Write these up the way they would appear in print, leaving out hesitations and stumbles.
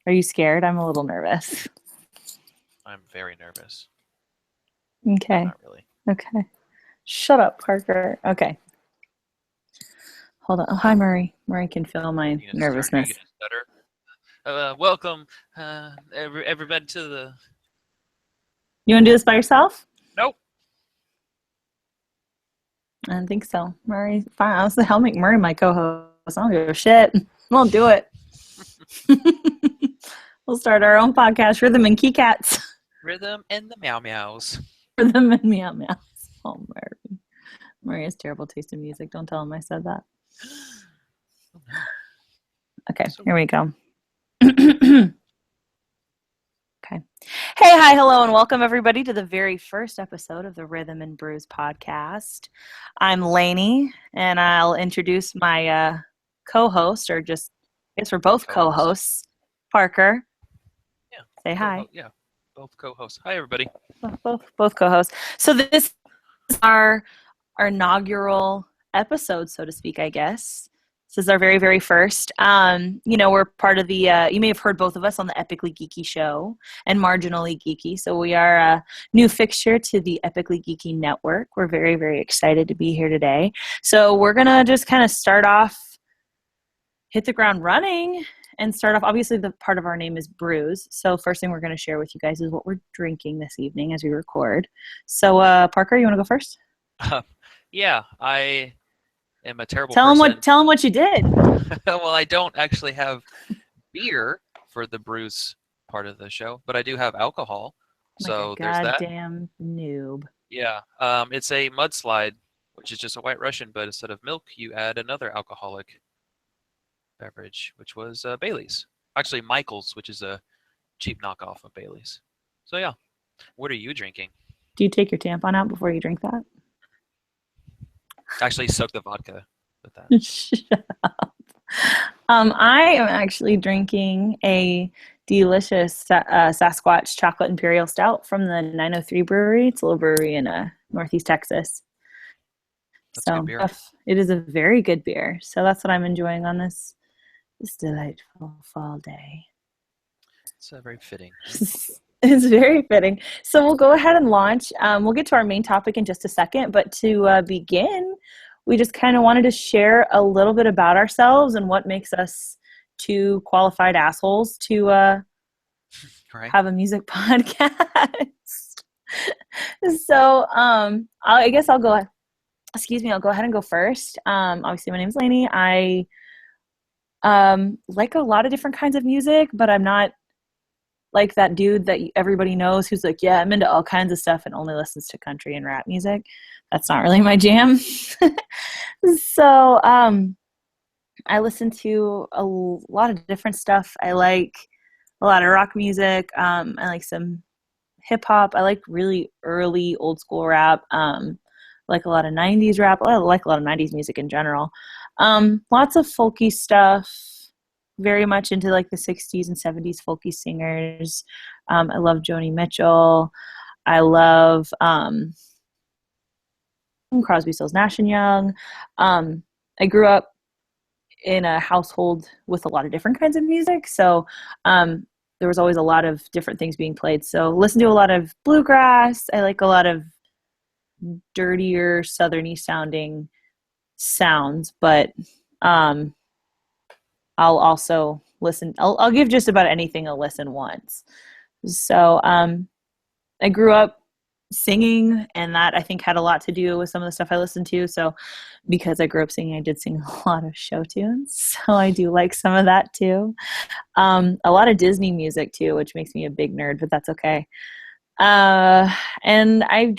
Are you scared? I'm a little nervous. I'm very nervous. Okay. Not really. Okay. Shut up, Parker. Okay. Hold on. Oh, hi, Murray. Murray can feel my You gonna start? Are you nervousness. gonna stutter? Welcome, everybody to the. You want to do this by yourself? Nope. I don't think so. Murray, fine. I'll make Murray my co-host. I don't give a shit. We'll do it. We'll start our own podcast, Rhythm and Key Cats. Rhythm and the meow meows. Rhythm and meow meows. Oh, Murray. Murray has terrible taste in music. Don't tell him I said that. Oh, no. Okay, here we go. Okay. Hey, hi, hello, and welcome everybody to the very first episode of the Rhythm and Brews podcast. I'm Lainey, and I'll introduce my co-host, or just, I guess we're both co-hosts, Parker. Yeah. Say hi. Yeah, both co-hosts. Hi, everybody. Both co-hosts. So this is our inaugural episode, so to speak, I guess. This is our very, very first. We're part of the, you may have heard both of us on the Epically Geeky show and Marginally Geeky. So we are a new fixture to the Epically Geeky network. We're very, very excited to be here today. So we're going to just kind of start off, hit the ground running and start off. Obviously, the part of our name is Brews. So first thing we're going to share with you guys is what we're drinking this evening as we record. So Parker, you want to go first? Yeah, I am a terrible person. Tell him what you did. Well, I don't actually have beer for the Brews part of the show, but I do have alcohol. So like a there's that. Goddamn noob. Yeah, it's a mudslide, which is just a White Russian, but instead of milk, you add another alcoholic beverage, which was Bailey's. Actually, Michael's, which is a cheap knockoff of Bailey's. So yeah, what are you drinking? Do you take your tampon out before you drink that? Actually, soak the vodka with that. Shut up. I am actually drinking a delicious Sasquatch Chocolate Imperial Stout from the 903 Brewery. It's a little brewery in Northeast Texas. That's good beer. It is a very good beer. So that's what I'm enjoying on this delightful fall day. It's very fitting. It's very fitting. So we'll go ahead and launch. We'll get to our main topic in just a second. But to begin, we just kind of wanted to share a little bit about ourselves and what makes us two qualified assholes to have a music podcast. So I guess I'll go ahead and go first. Obviously, my name is Lainey. I like a lot of different kinds of music, but I'm not like that dude that everybody knows who's like, yeah, I'm into all kinds of stuff and only listens to country and rap music. That's not really my jam. So I listen to a lot of different stuff. I like a lot of rock music. I like some hip hop. I like really early old school rap. Like a lot of 90s rap. I like a lot of 90s music in general. Lots of folky stuff. Very much into like the 60s and 70s folky singers. I love Joni Mitchell. I love Crosby, Stills, Nash and Young. I grew up in a household with a lot of different kinds of music. So there was always a lot of different things being played. So listen to a lot of bluegrass. I like a lot of dirtier, southerny sounding sounds, but I'll also listen. I'll give just about anything a listen once. So I grew up singing, and that I think had a lot to do with some of the stuff I listened to. So because I grew up singing, I did sing a lot of show tunes. So I do like some of that too. A lot of Disney music too, which makes me a big nerd, but that's okay. And I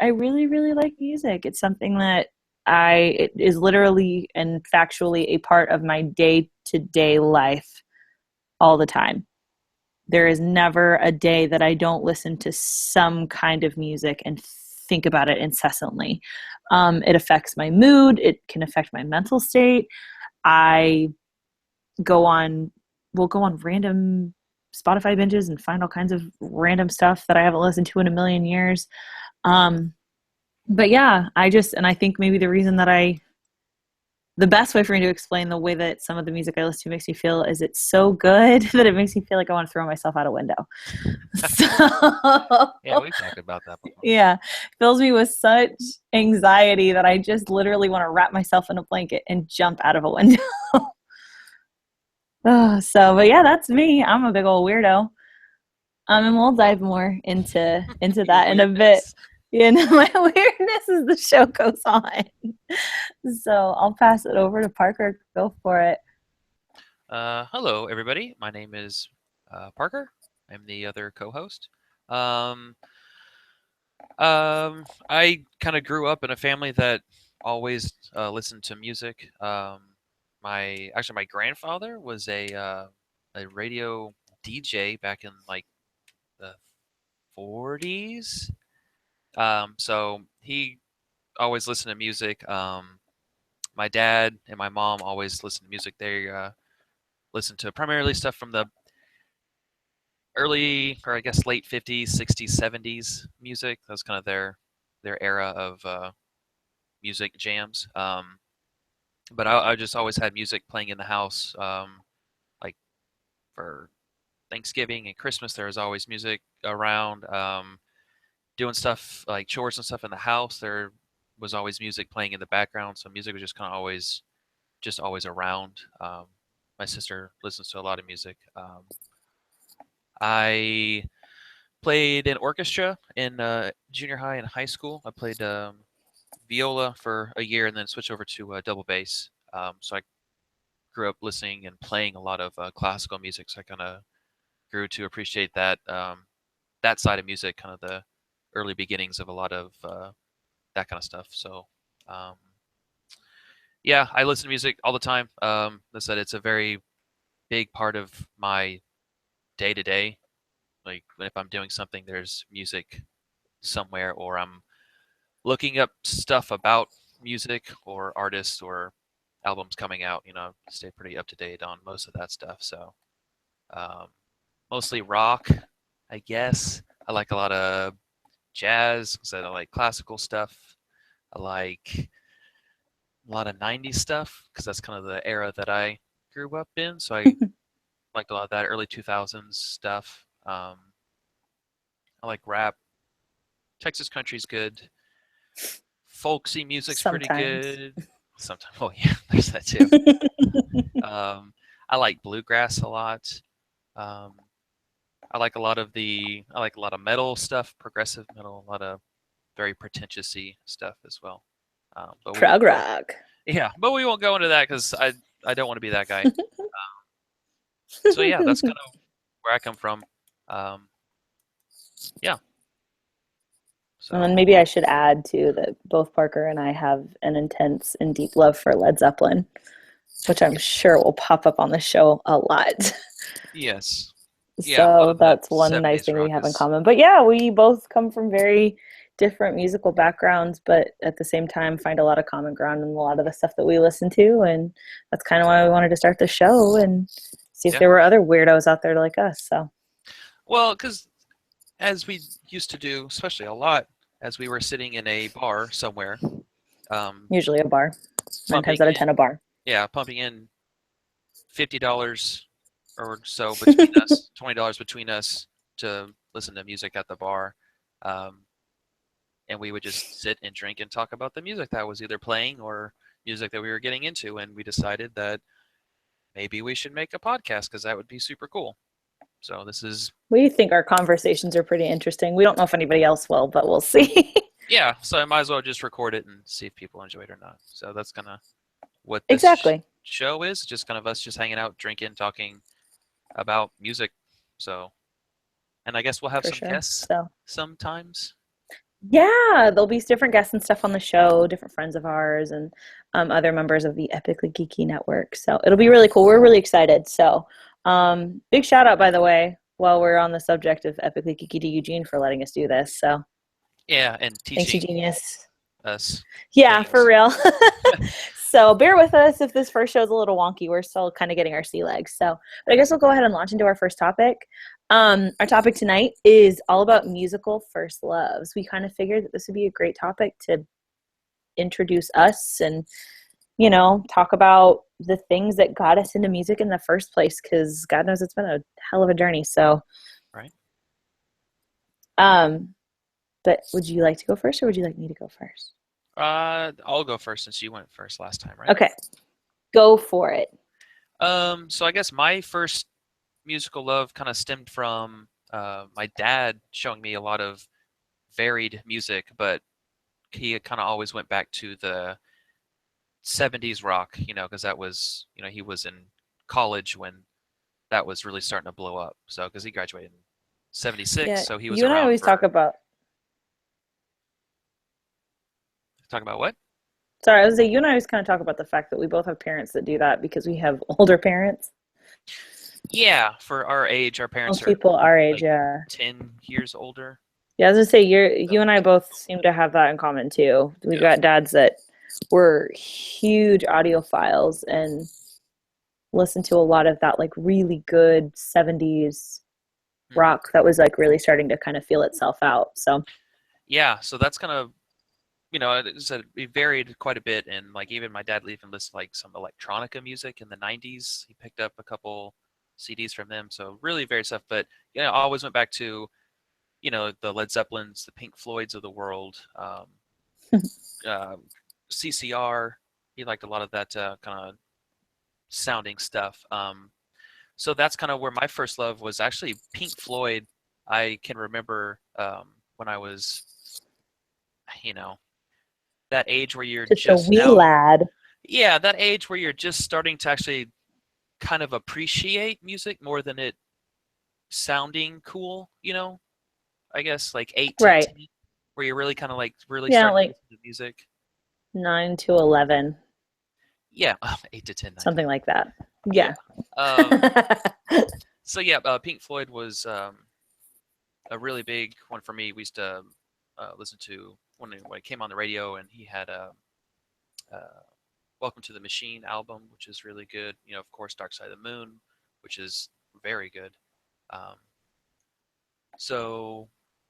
really, really like music. It's something that it is literally and factually a part of my day-to-day life all the time. There is never a day that I don't listen to some kind of music and think about it incessantly. It affects my mood. It can affect my mental state. We'll go on random Spotify binges and find all kinds of random stuff that I haven't listened to in a million years. But yeah, I think maybe the reason that I the best way for me to explain the way that some of the music I listen to makes me feel is it's so good that it makes me feel like I want to throw myself out a window. So Yeah, we've talked about that before. yeah, fills me with such anxiety that I just literally want to wrap myself in a blanket and jump out of a window. But yeah, that's me. I'm a big old weirdo. And we'll dive more into Your that in a bit. weirdness. You know, my weirdness as the show goes on. So I'll pass it over to Parker. Go for it. Hello, everybody. My name is Parker. I'm the other co-host. Um, I kind of grew up in a family that always listened to music. My grandfather was a radio DJ back in like the 40s. So he always listened to music. My dad and my mom always listened to music. They listened to primarily stuff from the early, or I guess late 50s, 60s, 70s music. That was kind of their era of music jams. But I just always had music playing in the house. Like for Thanksgiving and Christmas, there was always music around. Doing stuff like chores and stuff in the house, there was always music playing in the background. So music was just kind of always around. My sister listens to a lot of music. I played in orchestra in junior high and high school. I played viola for a year and then switched over to double bass. So I grew up listening and playing a lot of classical music. So I kind of grew to appreciate that side of music, kind of the early beginnings of a lot of that kind of stuff. So um, yeah, I listen to music all the time. I said it's a very big part of my day to day. Like if I'm doing something, there's music somewhere, or I'm looking up stuff about music or artists or albums coming out. Stay pretty up to date on most of that stuff. So um, mostly rock, I guess. I like a lot of jazz, so I like classical stuff. I like a lot of 90s stuff because that's kind of the era that I grew up in. So I liked a lot of that early 2000s stuff. I like rap. Texas country's good. Folksy music's pretty Sometimes. good. Sometimes, oh yeah, there's that too. Um, I like bluegrass a lot. Um, I like a lot of metal stuff, progressive metal, a lot of very pretentious-y stuff as well. But we Prog won't go. rock. Yeah, but we won't go into that because I don't want to be that guy. So yeah, that's kind of where I come from. Um, yeah. And then So maybe I should add too that both Parker and I have an intense and deep love for Led Zeppelin, which I'm sure will pop up on the show a lot. yes, yeah, a lot So of that that's one nice '70s thing we rock have in is common. But yeah, we both come from very different musical backgrounds, but at the same time find a lot of common ground in a lot of the stuff that we listen to. And that's kind of why we wanted to start the show and see if yeah. there were other weirdos out there like us. So Well, because as we used to do, especially a lot, as we were sitting in a bar somewhere, um, usually a bar, nine times pumping out of in, 10 a bar. yeah, pumping in $50 or so between us, $20 between us to listen to music at the bar. Um, and we would just sit and drink and talk about the music that was either playing or music that we were getting into. And we decided that maybe we should make a podcast because that would be super cool. So this is, We think our conversations are pretty interesting. We don't know if anybody else will, but we'll see. yeah, so I might as well just record it and see if people enjoy it or not. So that's kind of what this Exactly. show is, just kind of us just hanging out, drinking, talking about music. So, and I guess we'll have For some sure. guests So sometimes. yeah, there'll be different guests and stuff on the show, different friends of ours, and other members of the Epically Geeky Network. So it'll be really cool. We're really excited. So big shout out, by the way, while we're on the subject of Epically Geeky to Eugene for letting us do this. So Yeah, and thanks, teaching Eugenius. us Yeah, for things. real. So bear with us if this first show is a little wonky. We're still kind of getting our sea legs. So, but I guess we'll go ahead and launch into our first topic. Our topic tonight is all about musical first loves. We kind of figured that this would be a great topic to introduce us and talk about the things that got us into music in the first place, because God knows it's been a hell of a journey. So, Right. um, but would you like to go first or would you like me to go first? I'll go first since you went first last time, right? Okay, go for it. So I guess my first musical love kind of stemmed from my dad showing me a lot of varied music, but he kind of always went back to the 70s rock, because that was, he was in college when that was really starting to blow up. So, because he graduated in 76, Yeah, so he was you and I around always talk for, about, talk about what? sorry, I was saying, you and I always kind of talk about the fact that we both have parents that do that because we have older parents. Yeah, for our age, our parents Most are people our age, like yeah. 10 years older. Yeah, I was gonna say So, you and I both seem to have that in common too. We've yeah. got dads that were huge audiophiles and listened to a lot of that like really good 70s Hmm. rock that was like really starting to kind of feel itself out. So, Yeah, so that's kind of, it varied quite a bit. And like even my dad even listened to like some electronica music in the 90s. He picked up a couple CDs from them. So really varied stuff. But, I always went back to, the Led Zeppelins, the Pink Floyds of the world, uh, CCR. He liked a lot of that kind of sounding stuff. So that's kind of where my first love was actually Pink Floyd. I can remember when I was, you know, that age where you're just a just wee now, lad. yeah, that age where you're just starting to actually kind of appreciate music more than it sounding cool, I guess like 8 to Right. 10, where you're really kind of like really Yeah, starting to like listen to music. 9 to 11, Yeah, 8 to 10, 9 to something 11. like that. Yeah. Yeah. So yeah, Pink Floyd was a really big one for me. We used to listen to when it came on the radio, and he had a "Welcome to the Machine" album, which is really good. Of course, "Dark Side of the Moon," which is very good. Um, so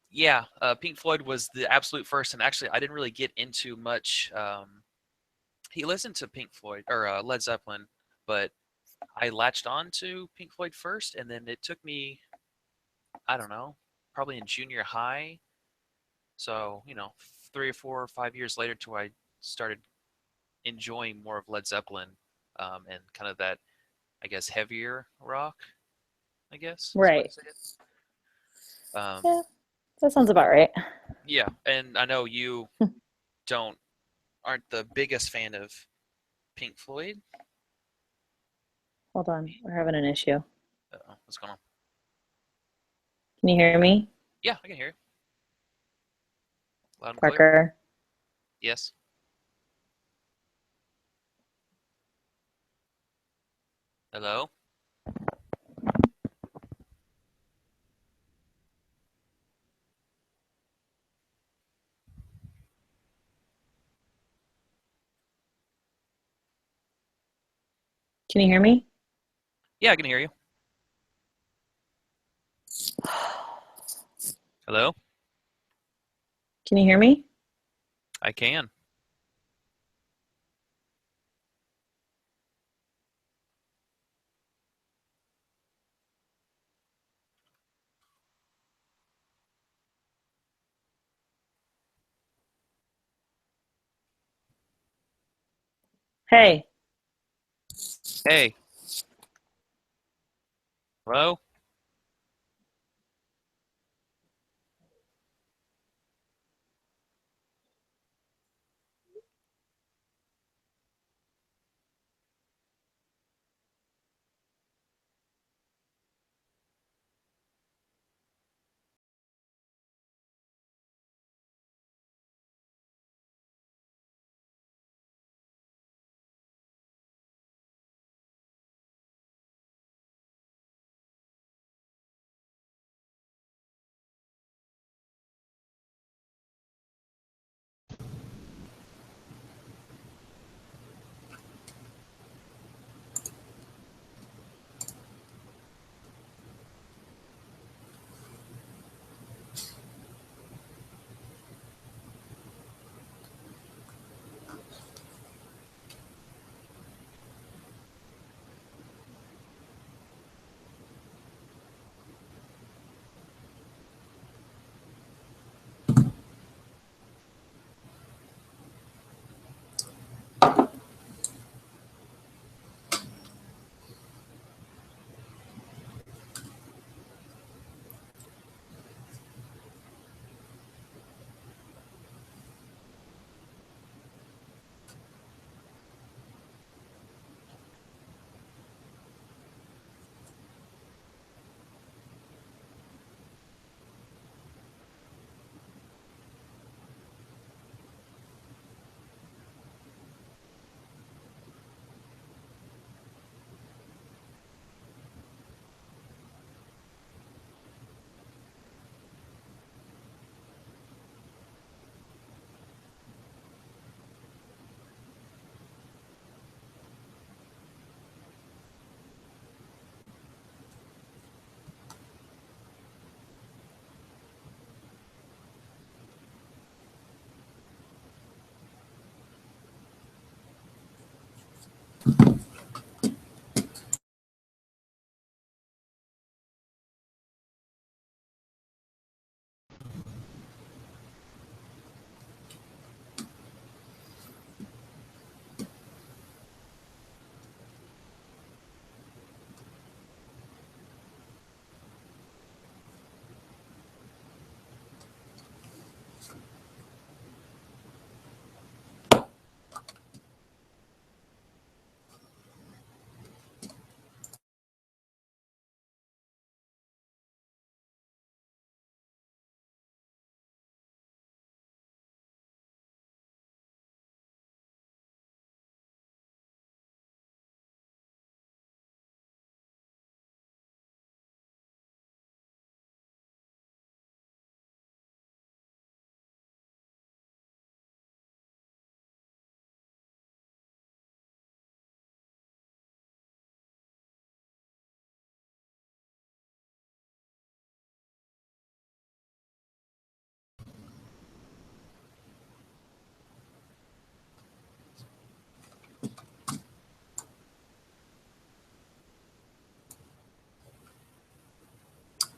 yeah, Pink Floyd was the absolute first, and actually, I didn't really get into much. He listened to Pink Floyd or Led Zeppelin, but I latched on to Pink Floyd first, and then it took me, I don't know, probably in junior high. So, 3 or 4 or 5 years later, to I started enjoying more of Led Zeppelin, and kind of that, I guess, heavier rock, I guess is the way to Right. say it. Um, Yeah, that sounds about right. yeah, and I know you don't aren't the biggest fan of Pink Floyd. Hold on. We're having an issue. What's going on? Can you hear me, Yeah, I can hear you loud and clear. Parker? Yes. Hello. Can you hear me? Yeah, I can hear you. Hello. Can you hear me? I can. Hey. Hey. Hello.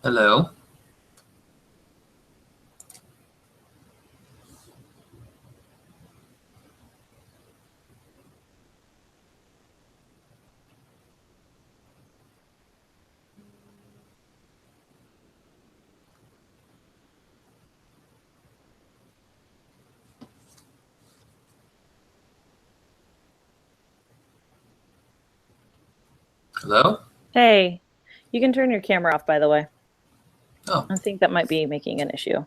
Hello. Hello? Hey, you can turn your camera off, by the way. Oh. I think that might be making an issue.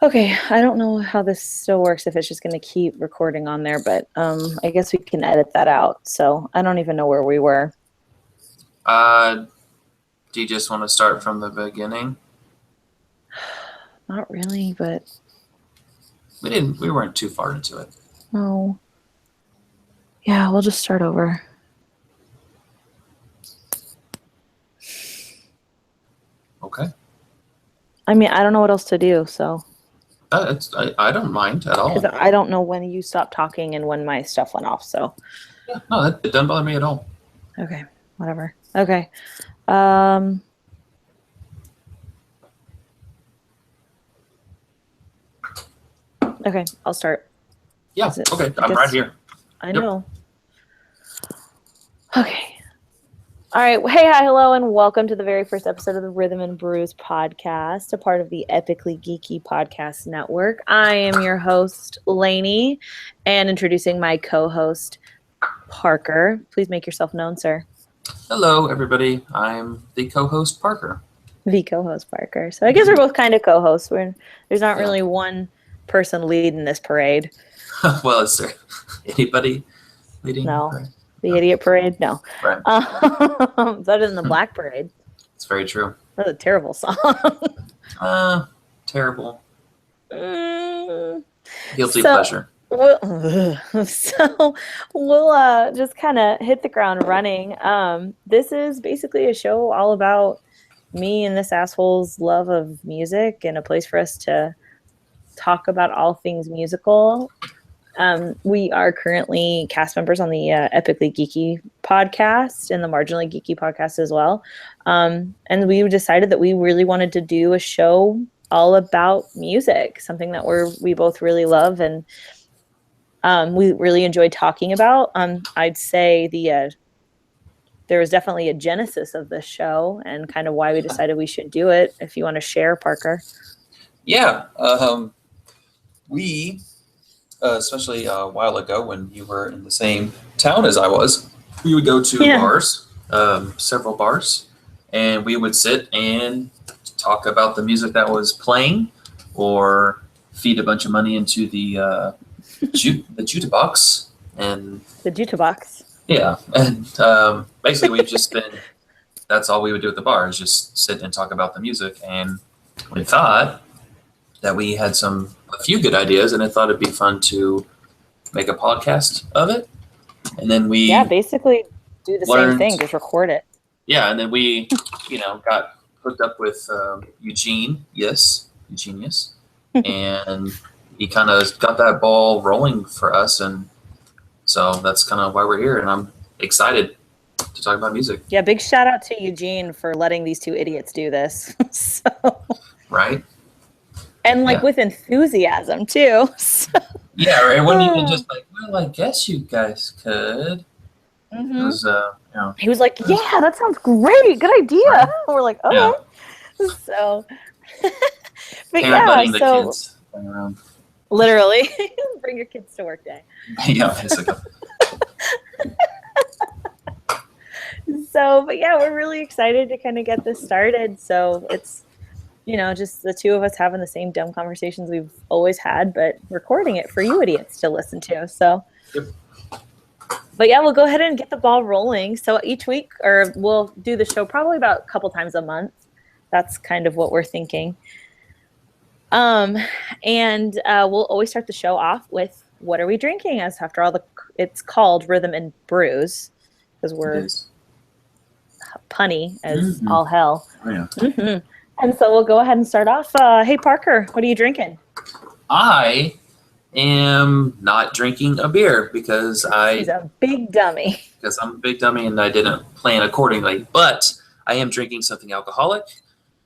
Okay, I don't know how this still works, if it's just going to keep recording on there, but I guess we can edit that out. So I don't even know where we were. Do you just want to start from the beginning? Not really, but We weren't too far into it. no. Yeah, we'll just start over. Okay. I mean, I don't know what else to do, so. I don't mind at all. Because I don't know when you stopped talking and when my stuff went off, so. Yeah, no, it doesn't bother me at all. Okay, whatever. Okay. Okay, I'll start. Yeah, okay, I'm right here. I know. Okay. All right. Hey, hi, hello, and welcome to the very first episode of the Rhythm and Brews podcast, a part of the Epically Geeky Podcast Network. I am your host, Lainey, and introducing my co-host, Parker. Please make yourself known, sir. Hello, everybody. I'm the co-host, Parker. The co-host, Parker. So I guess we're both kind of co-hosts. There's not really one person leading this parade. Well, is there anybody leading? No. Right? The Idiot Parade? No. Right. Better than the Black Parade. It's very true. That's a terrible song. Terrible. Guilty pleasure. So we'll just kind of hit the ground running. This is basically a show all about me and this asshole's love of music and a place for us to talk about all things musical. We are currently cast members on the Epically Geeky podcast and the Marginally Geeky podcast as well. And we decided that we really wanted to do a show all about music, something that we both really love and we really enjoy talking about. I'd say there was definitely a genesis of this show and kind of why we decided we should do it. If you want to share, Parker. Yeah. We, especially a while ago when you were in the same town as I was, we would go to bars, several bars, and we would sit and talk about the music that was playing or feed a bunch of money into the jukebox. And the jukebox. Yeah. And basically we've just been, that's all we would do at the bar is just sit and talk about the music. And we thought that we had a few good ideas, and I thought it'd be fun to make a podcast of it. And then we basically do the same thing, just record it. Yeah, and then we, got hooked up with Eugene, and he kind of got that ball rolling for us. And So that's kind of why we're here, and I'm excited to talk about music. Yeah, big shout out to Eugene for letting these two idiots do this. So, Right? and like Yeah. with enthusiasm too. So, Yeah, right. It wasn't even just like, well, I guess you guys could. It was, he was like, it was, "Yeah, that sounds great. Good idea." right? We're like, Yeah. "Okay." So, but Parent yeah, letting the so kids play around. literally, bring your kids to work day. Yeah, basically. So, but yeah, we're really excited to kind of get this started. So it's, just the two of us having the same dumb conversations we've always had, but recording it for you idiots to listen to. So, Yep. but yeah, we'll go ahead and get the ball rolling. So each week, or we'll do the show probably about a couple times a month. That's kind of what we're thinking. And we'll always start the show off with what are we drinking? As after all, it's called Rhythm and Brews because we're punny as all hell. Oh, yeah. And so we'll go ahead and start off. Hey, Parker, what are you drinking? I am not drinking a beer because He's a big dummy. Because I'm a big dummy and I didn't plan accordingly. But I am drinking something alcoholic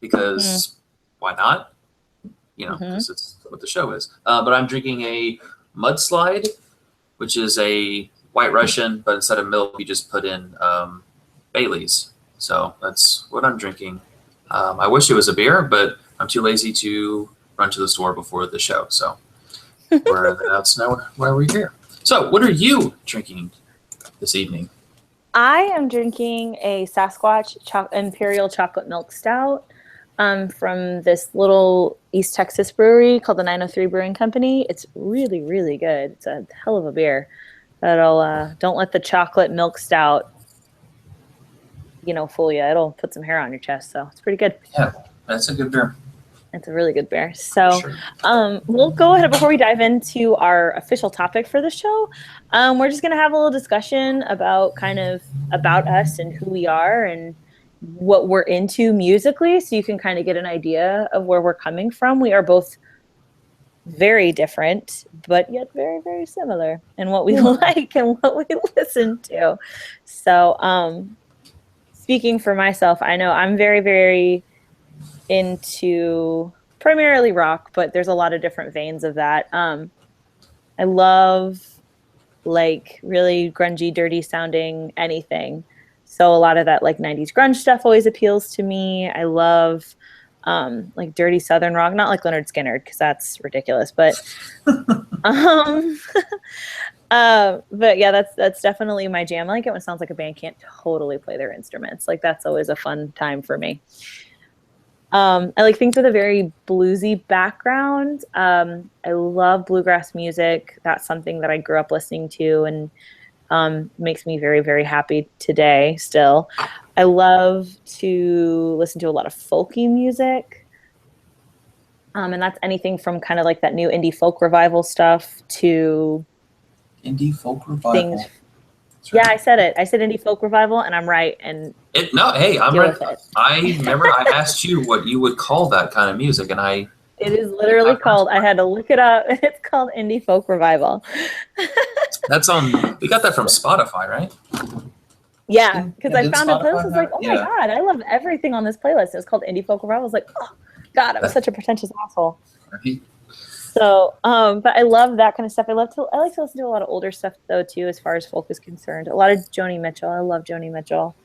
because why not? Because it's what the show is. But I'm drinking a mudslide, which is a White Russian, but instead of milk, you just put in Bailey's. So that's what I'm drinking. I wish it was a beer, but I'm too lazy to run to the store before the show. So that's now why we're here. So what are you drinking this evening? I am drinking a Sasquatch Imperial Chocolate Milk Stout from this little East Texas brewery called the 903 Brewing Company. It's really, really good. It's a hell of a beer. That'll don't let the chocolate milk stout fool you. It'll put some hair on your chest, so it's pretty good. Yeah, that's a good beer. It's a really good beer. So sure. We'll go ahead before we dive into our official topic for the show. We're just going to have a little discussion about about us and who we are and what we're into musically, so you can kind of get an idea of where we're coming from. We are both very different, but yet very, very similar in what we like and what we listen to. So speaking for myself, I know I'm very, very into primarily rock, but there's a lot of different veins of that. I love like really grungy, dirty sounding anything. So a lot of that like 90s grunge stuff always appeals to me. I love like dirty Southern rock, not like Leonard Skinner because that's ridiculous, but but yeah, that's definitely my jam. I like it when it sounds like a band can't totally play their instruments. Like that's always a fun time for me. I like things with a very bluesy background. I love bluegrass music. That's something that I grew up listening to and makes me very, very happy today still. I love to listen to a lot of folky music. And that's anything from kind of like that new indie folk revival stuff to indie folk revival. Things. Right. Yeah, I said it. I said indie folk revival, and I'm right. And I'm right. I remember I asked you what you would call that kind of music, and it is literally called. I had to look it up. It's called indie folk revival. That's on. We got that from Spotify, right? Yeah, because I found a playlist. I was like, oh my god, I love everything on this playlist. It was called indie folk revival. I was like, oh god, I'm such a pretentious asshole. Right. So, but I love that kind of stuff. I like to listen to a lot of older stuff though too, as far as folk is concerned. A lot of Joni Mitchell. I love Joni Mitchell.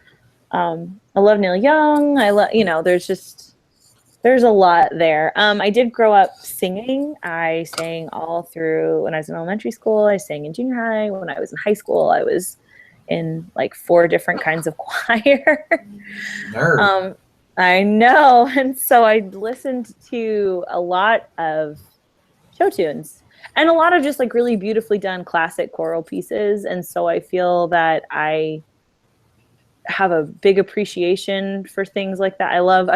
I love Neil Young. I love, there's a lot there. I did grow up singing. I sang all through when I was in elementary school. I sang in junior high. When I was in high school, I was in like 4 different kinds of choir. Nerd. I know. And so I listened to a lot of show tunes and a lot of just like really beautifully done classic choral pieces. And so I feel that I have a big appreciation for things like that. I love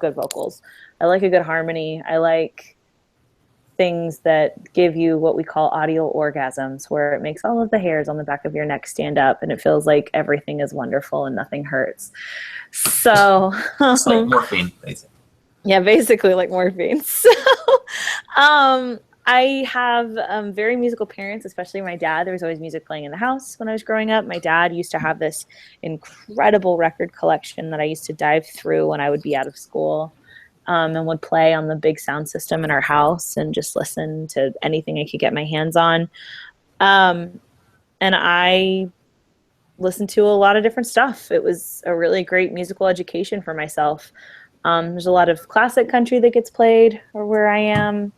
good vocals. I like a good harmony. I like things that give you what we call audio orgasms, where it makes all of the hairs on the back of your neck stand up and it feels like everything is wonderful and nothing hurts. So it's like morphine, basically. Yeah, basically like morphine. So I have very musical parents, especially my dad. There was always music playing in the house when I was growing up. My dad used to have this incredible record collection that I used to dive through when I would be out of school, and would play on the big sound system in our house and just listen to anything I could get my hands on. Um, and I listened to a lot of different stuff. It was a really great musical education for myself. There's a lot of classic country that gets played or where I am.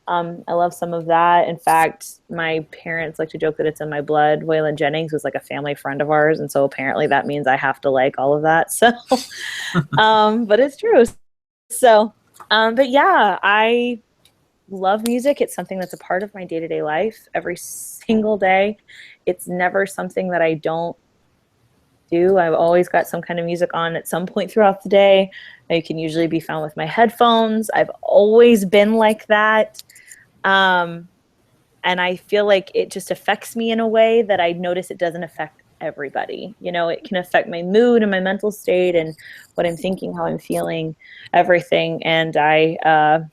I love some of that. In fact, my parents like to joke that it's in my blood. Waylon Jennings was like a family friend of ours, and so apparently that means I have to like all of that. So, but it's true. So, but yeah, I love music. It's something that's a part of my day to day life every single day. It's never something that I don't do. I've always got some kind of music on at some point throughout the day. I can usually be found with my headphones. I've always been like that. Um, and I feel like it just affects me in a way that I notice it doesn't affect everybody. You know, it can affect my mood and my mental state and what I'm thinking, how I'm feeling, everything. And I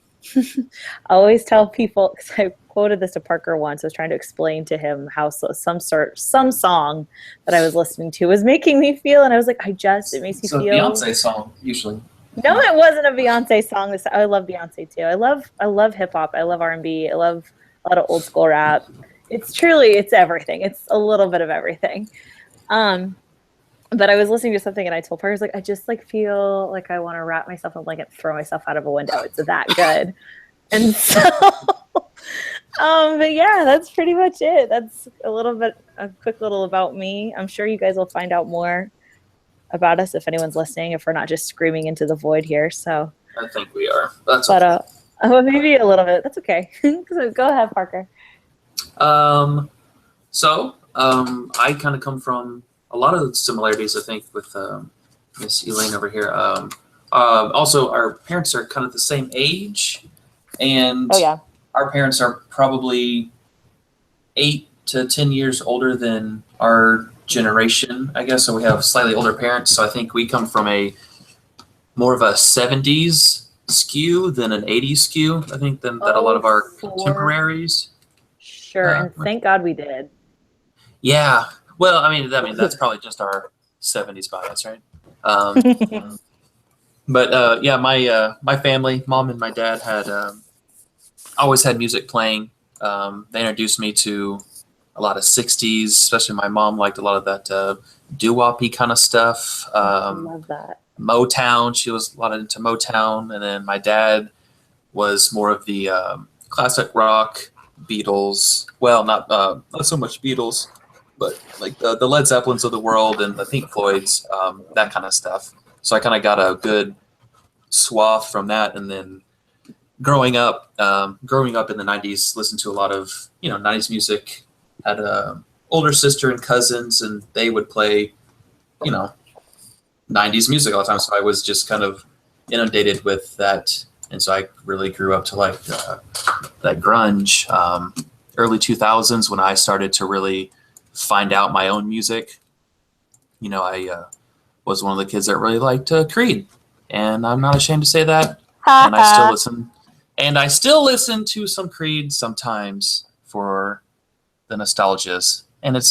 always tell people, because I quoted this to Parker once. I was trying to explain to him how some song that I was listening to was making me feel, and I was like, it makes me So feel. Beyonce song usually. No, it wasn't a Beyonce song. I love Beyonce too. I love hip hop. I love R&B. I love a lot of old school rap. It's everything. It's a little bit of everything. But I was listening to something and I told Parker, I was like, I just like feel like I want to wrap myself in a blanket, throw myself out of a window. It's that good. And so, but yeah, that's pretty much it. That's a quick little about me. I'm sure you guys will find out more about us if anyone's listening, if we're not just screaming into the void here. So I think we are. That's but okay. maybe a little bit. That's okay. So go ahead, Parker. I kind of come from a lot of similarities, I think, with Miss Elaine over here. Also, our parents are kind of the same age, and Oh yeah. our parents are probably 8 to 10 years older than our generation, I guess. So we have slightly older parents. So I think we come from more of a 70s skew than an 80s skew, I think, that a lot of our contemporaries. Sure, and thank God we did. Yeah. Well, I mean that's probably just our 70s bias, right? But yeah, my family, mom and my dad had always had music playing. They introduced me to a lot of 60s, especially my mom liked a lot of that doo-wop-y kind of stuff. I love that. Motown, she was a lot into Motown. And then my dad was more of the classic rock, Beatles. Well, not so much Beatles, but like the Led Zeppelins of the world and the Pink Floyds, that kind of stuff. So I kind of got a good swath from that. And then growing up in the 90s, listened to a lot of 90s music. Had a older sister and cousins, and they would play 90s music all the time. So I was just kind of inundated with that, and so I really grew up to like that grunge. Early 2000s when I started to really find out my own music. I was one of the kids that really liked Creed, and I'm not ashamed to say that. And I still listen to some Creed sometimes for the nostalgias, and I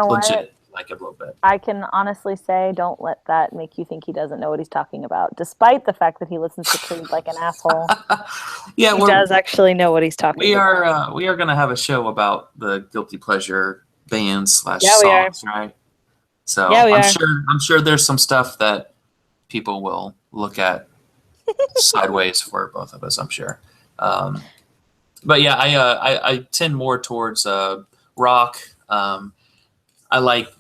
legit like it a little bit. I can honestly say, don't let that make you think he doesn't know what he's talking about, despite the fact that he listens to Creed like an asshole. Yeah, he does actually know what he's talking about. We are going to have a show about the guilty pleasure bands / songs, right? So yeah, I'm sure there's some stuff that people will look at sideways for both of us, I'm sure. But yeah, I tend more towards rock. I like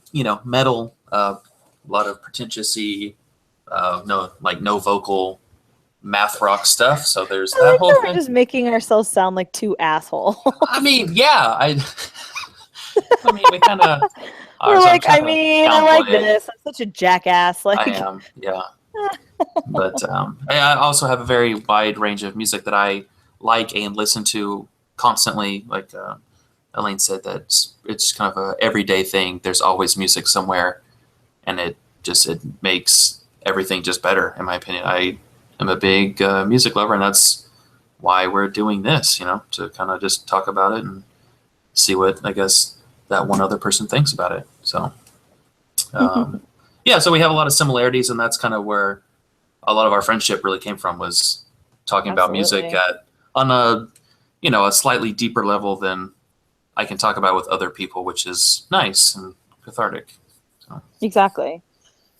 metal, a lot of pretentious-y, no vocal math rock stuff. So there's that whole thing. We're just making ourselves sound like two assholes. I mean, yeah, I mean, we kind of. We're like, I like this. I'm such a jackass. Like I am, yeah. But I also have a very wide range of music that I like and listen to constantly. Like Elaine said, that it's kind of a everyday thing. There's always music somewhere, and it makes everything just better, in my opinion. I am a big music lover, and that's why we're doing this, to kind of just talk about it and see what, I guess, that one other person thinks about it. So, yeah, so we have a lot of similarities, and that's kind of where a lot of our friendship really came from, was talking about music on a slightly deeper level than I can talk about with other people, which is nice and cathartic. So. Exactly.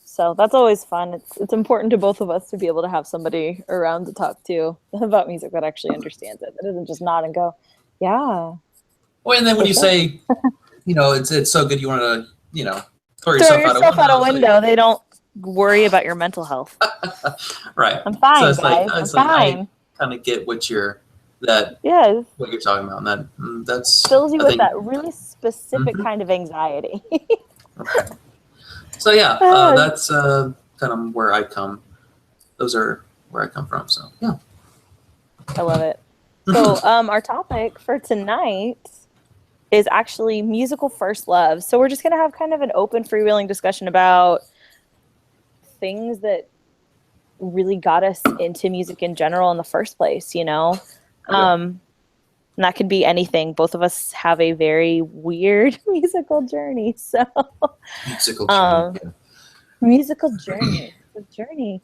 So that's always fun. It's important to both of us to be able to have somebody around to talk to about music that actually understands it. That doesn't just nod and go, yeah. Well, and then when you say, it's so good you want to, throw Throw yourself out a window. They don't worry about your mental health. Right. I'm fine, so it's guys. Like, it's I'm like fine. I kind of get what you're talking about, and that's fills you with that really specific kind of anxiety. Okay. So yeah, that's kind of where I come. Those are where I come from. So yeah, I love it. So our topic for tonight is actually musical first love. So we're just going to have kind of an open, freewheeling discussion about things that really got us into music in general in the first place, and that could be anything. Both of us have a very weird musical journey. So musical journey.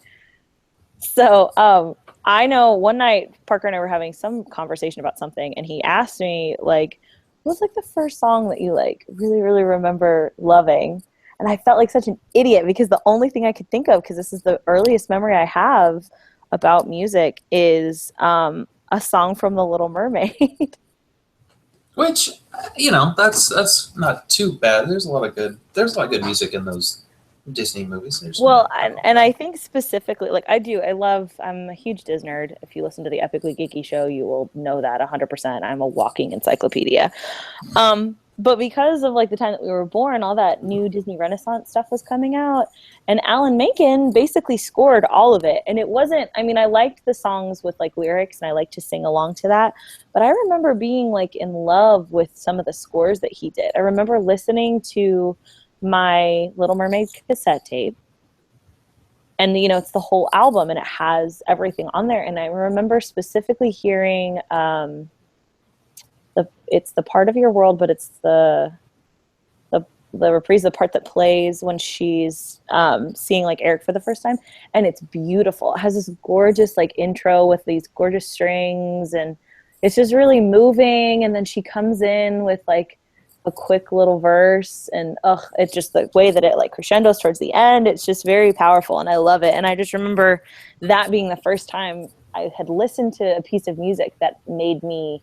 So I know one night Parker and I were having some conversation about something, and he asked me, like, what was like the first song that you like really, really remember loving? And I felt like such an idiot, because the only thing I could think of, because this is the earliest memory I have about music, is a song from The Little Mermaid. Which, that's not too bad. There's a lot of good music in those Disney movies. And I think specifically, like, I'm a huge Disney nerd. If you listen to the Epically Geeky show, you will know that 100%. I'm a walking encyclopedia. But because of like the time that we were born, all that new Disney Renaissance stuff was coming out, and Alan Menken basically scored all of it. And it wasn't, I liked the songs with like lyrics, and I liked to sing along to that, but I remember being like in love with some of the scores that he did. I remember listening to my Little Mermaid cassette tape, and it's the whole album, and it has everything on there. And I remember specifically hearing it's the part of your world, but it's the reprise, the part that plays when she's seeing like Eric for the first time, and it's beautiful. It has this gorgeous like intro with these gorgeous strings, and it's just really moving. And then she comes in with like a quick little verse, and it's just the way that it like crescendos towards the end. It's just very powerful, and I love it. And I just remember that being the first time I had listened to a piece of music that made me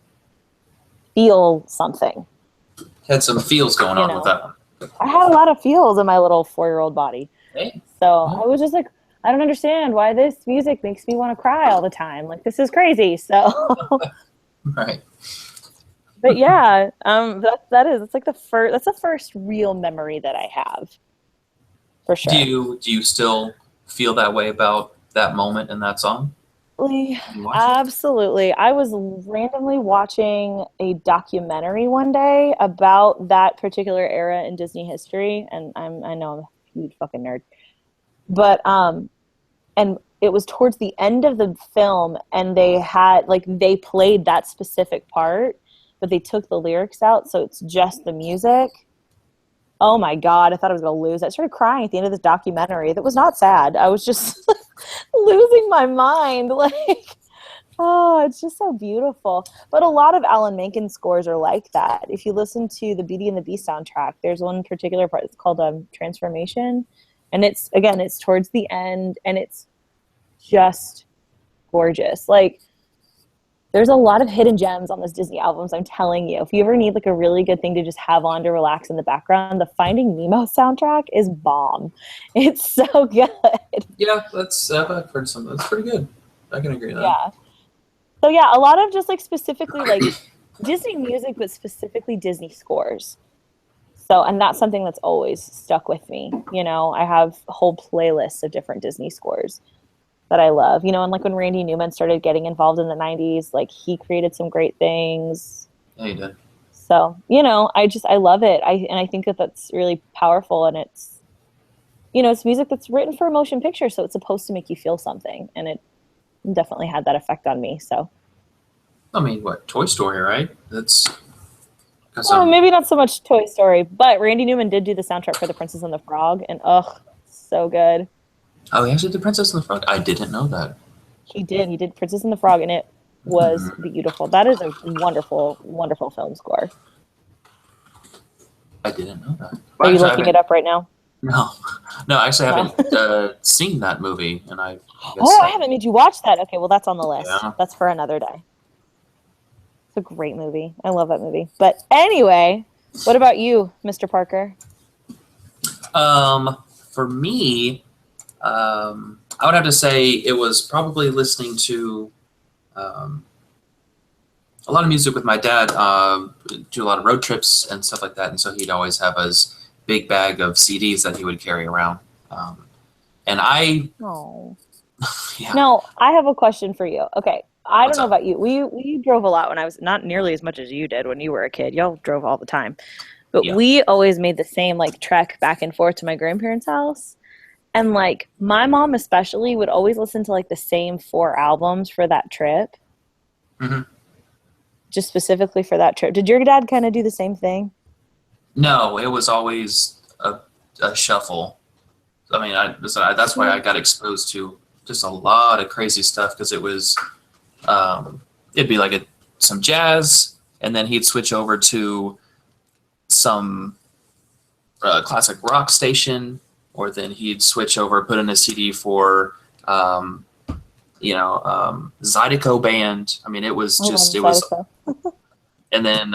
feel something. Had some feels going on with that one. I had a lot of feels in my little 4-year-old body. Hey. So I was just like, I don't understand why this music makes me want to cry all the time. Like, this is crazy. So right. But yeah, that's like the first real memory that I have, for sure. Do you still feel that way about that moment in that song? Absolutely. I was randomly watching a documentary one day about that particular era in Disney history, and I know I'm a huge fucking nerd, but and it was towards the end of the film, and they played that specific part, but they took the lyrics out, so it's just the music. Oh my God, I thought I was going to lose. I started crying at the end of this documentary. That was not sad. I was just losing my mind. Like, oh, it's just so beautiful. But a lot of Alan Menken scores are like that. If you listen to the Beauty and the Beast soundtrack, there's one particular part that's called Transformation. And it's towards the end, and it's just gorgeous. Like, there's a lot of hidden gems on those Disney albums, I'm telling you. If you ever need like a really good thing to just have on to relax in the background, the Finding Nemo soundtrack is bomb. It's so good. Yeah, I've heard some. That's pretty good. I can agree with that. Yeah. So yeah, a lot of just like specifically like Disney music, but specifically Disney scores. So, and that's something that's always stuck with me. I have whole playlists of different Disney scores that I love, and like when Randy Newman started getting involved in the 90s, like he created some great things. Yeah, he did. So, I love it. I think that that's really powerful, and it's, it's music that's written for a motion picture. So it's supposed to make you feel something, and it definitely had that effect on me. So I mean, what, Toy Story, right? That's got Oh, some. maybe not so much Toy Story, but Randy Newman did do the soundtrack for The Princess and the Frog, and ugh, so good. Oh, he actually did Princess and the Frog. I didn't know that. He did. He did Princess and the Frog, and it was Hmm. beautiful. That is a wonderful, wonderful film score. I didn't know that. Are Well, you actually, I looking it haven't. up right now? No, no, actually, I No. haven't seen that movie, and I guess Oh, I haven't made you watch that. Okay, well, that's on the list. yeah. That's for another day. It's a great movie. I love that movie. But anyway, what about you, Mr. Parker? For me, I would have to say it was probably listening to um, a lot of music with my dad. Do a lot of road trips and stuff like that, and so he'd always have his big bag of CDs that he would carry around. And I, Oh. yeah, Now, I have a question for you. Okay, I don't what's know up? about you. We drove a lot when I was not nearly as much as you did when you were a kid. Y'all drove all the time. But Yeah. we always made the same like trek back and forth to my grandparents' house. And like my mom especially would always listen to like the same four albums for that trip, Hmm. just specifically for that trip. Did your dad kind of do the same thing? No, it was always a shuffle. I mean, that's why I got exposed to just a lot of crazy stuff because it was it'd be like some jazz, and then he'd switch over to some classic rock station, or then he'd switch over, put in a CD for um, Zydeco band. I mean, it was I love just it was, Zydeco. and then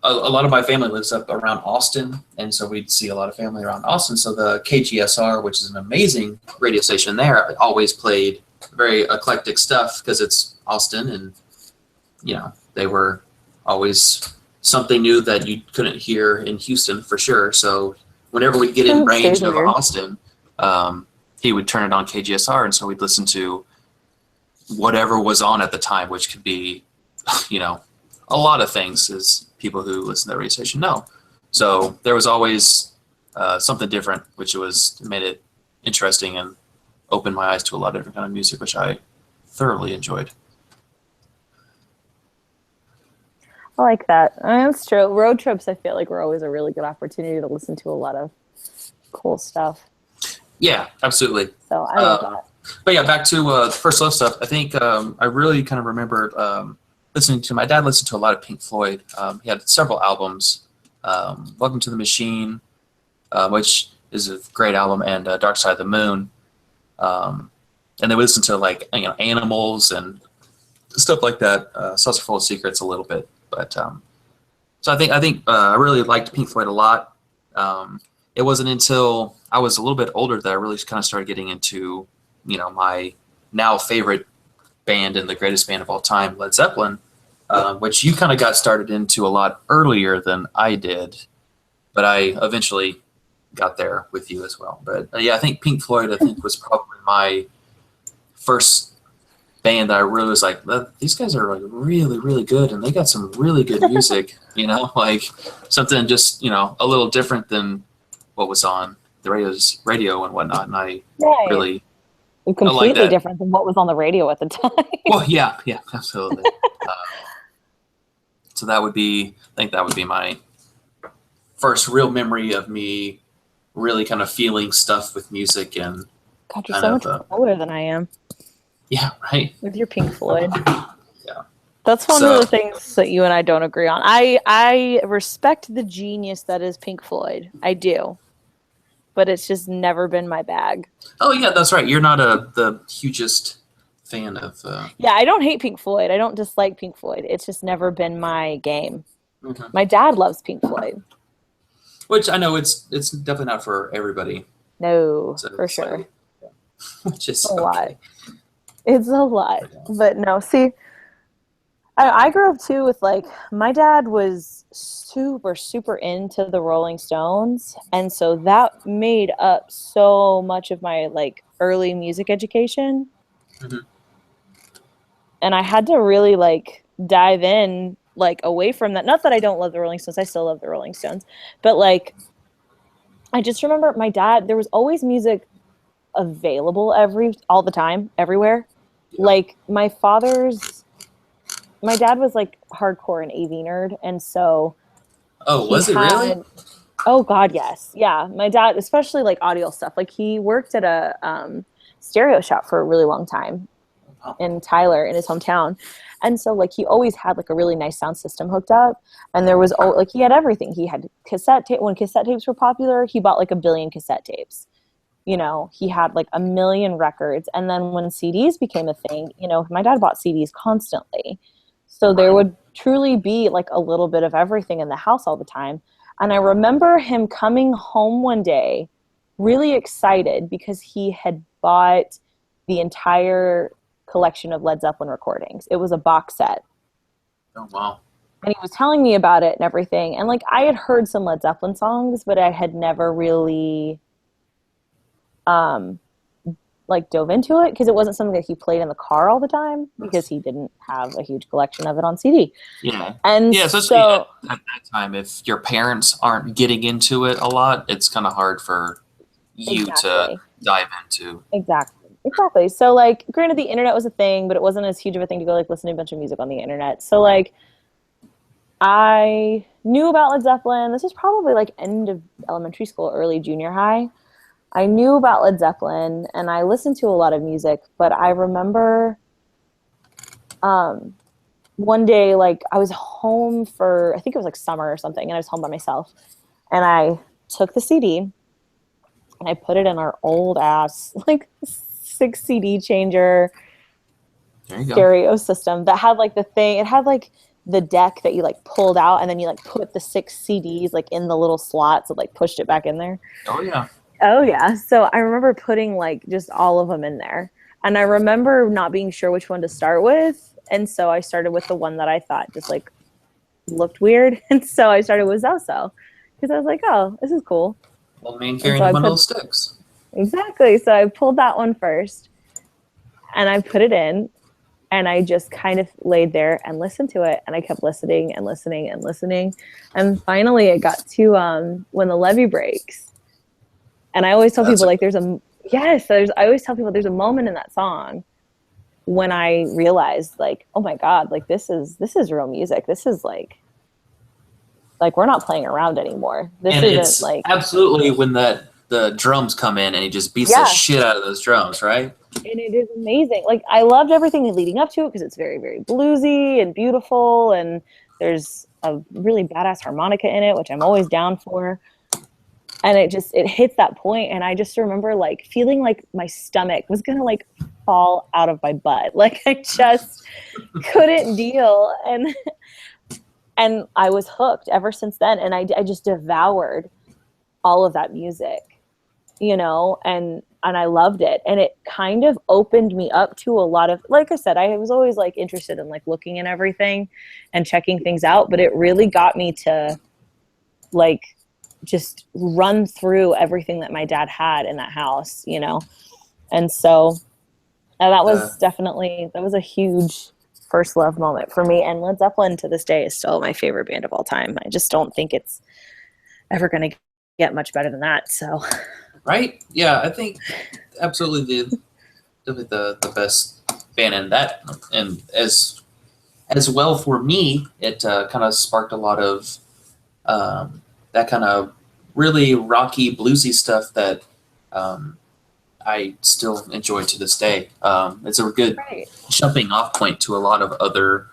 a lot of my family lives up around Austin, and so we'd see a lot of family around Austin. So the KGSR, which is an amazing radio station there, always played very eclectic stuff because it's Austin, and they were always something new that you couldn't hear in Houston for sure. So whenever we'd get in range Stays of weird. Austin, he would turn it on KGSR, and so we'd listen to whatever was on at the time, which could be, a lot of things, as people who listen to the radio station know. So there was always something different, which made it interesting and opened my eyes to a lot of different kind of music, which I thoroughly enjoyed. I like that. That's true. Road trips, I feel like, were always a really good opportunity to listen to a lot of cool stuff. Yeah, absolutely. So I love that. But yeah, back to First Love stuff. I think I really kind of remembered listening to my dad listened to a lot of Pink Floyd. He had several albums, Welcome to the Machine, which is a great album, and Dark Side of the Moon. And they would listen to like Animals and stuff like that. Saucer Full of Secrets a little bit, but so I think I really liked Pink Floyd a lot. It wasn't until I was a little bit older that I really kind of started getting into my now favorite band and the greatest band of all time, Led Zeppelin, which you kind of got started into a lot earlier than I did, but I eventually got there with you as well. But yeah, I think Pink Floyd, was probably my first band that I really was like, these guys are like really, really good, and they got some really good music, like something just, a little different than what was on the radio and whatnot. And I Right. really, Completely different than what was on the radio at the time. well, yeah, absolutely. So I think that would be my first real memory of me really kind of feeling stuff with music. And God, you're so much older than I am. Yeah, right. With your Pink Floyd. Yeah. That's one of the things that you and I don't agree on. I respect the genius that is Pink Floyd. I do. But it's just never been my bag. Oh, yeah, that's right. You're not the hugest fan of... Yeah, I don't hate Pink Floyd. I don't dislike Pink Floyd. It's just never been my game. Mm-hmm. My dad loves Pink Floyd. Which I know it's definitely not for everybody. No, for sure. Yeah. Which is a lot. It's a lot. But no, see, I grew up too with like, my dad was super, super into the Rolling Stones. And so that made up so much of my like early music education. Mm-hmm. And I had to really like dive in like away from that. Not that I don't love the Rolling Stones. I still love the Rolling Stones. But like, I just remember my dad, there was always music available all the time, everywhere. Yeah. Like my father's my dad was like hardcore an AV nerd, and so Oh, he was it really? had, oh God, yes. Yeah. My dad, especially like audio stuff, like he worked at a stereo shop for a really long time Oh, in Tyler in his hometown. And so like he always had like a really nice sound system hooked up. And there was like he had everything. He had cassette tape. When cassette tapes were popular, he bought like a billion cassette tapes. You know, he had like a million records. And then when CDs became a thing, you know, my dad bought CDs constantly. So there right. would truly be like a little bit of everything in the house all the time. And I remember him coming home one day really excited because he had bought the entire collection of Led Zeppelin recordings. It was a box set. Oh, wow. And he was telling me about it and everything. And like I had heard some Led Zeppelin songs, but I had never really um like dove into it because it wasn't something that he played in the car all the time because he didn't have a huge collection of it on CD. Yeah. And Yeah, especially so at that time, if your parents aren't getting into it a lot, it's kind of hard for you to exactly. dive into. Exactly. So like granted the internet was a thing, but it wasn't as huge of a thing to go like listen to a bunch of music on the internet. So like I knew about Led Zeppelin. This was probably like end of elementary school, early junior high. I knew about Led Zeppelin and I listened to a lot of music, but I remember um, one day, like I was home for, I think it was like summer or something, and I was home by myself. And I took the CD and I put it in our old ass, like 6 CD changer There you go. stereo system that had like the thing, it had like the deck that you like pulled out and then you like put the 6 CDs like in the little slots and like pushed it back in there. Oh, yeah. Oh yeah. So I remember putting like just all of them in there. And I remember not being sure which one to start with. And so I started with the one that I thought just like looked weird. And so I started with Zoso because I was like, oh, this is cool. Old man And carrying so a I bundle put of sticks. exactly. So I pulled that one first and I put it in and I just kind of laid there and listened to it. And I kept listening and listening and listening. And finally it got to When the Levee Breaks. And I always tell That's people a like I always tell people there's a moment in that song when I realized like, oh my God, like this is real music. This is like we're not playing around anymore. This and isn't it's like absolutely when the drums come in and he just beats the yeah, shit out of those drums, right? and it is amazing. Like I loved everything leading up to it because it's very, very bluesy and beautiful and there's a really badass harmonica in it, which I'm always down for. And it hits that point and I just remember like feeling like my stomach was gonna like fall out of my butt. Like I just couldn't deal. And I was hooked ever since then. And I just devoured all of that music, you know, and I loved it. And it kind of opened me up to a lot of, like I said, I was always like interested in like looking at everything and checking things out, but it really got me to like just run through everything that my dad had in that house, you know? And so that Uh, was that was a huge first love moment for me. And Led Zeppelin to this day is still my favorite band of all time. I just don't think it's ever going to get much better than that. So, right? Yeah, I think absolutely the best band in that, and as well for me, it kind of sparked a lot of that kind of really rocky bluesy stuff that I still enjoy to this day. It's a good right. jumping off point to a lot of other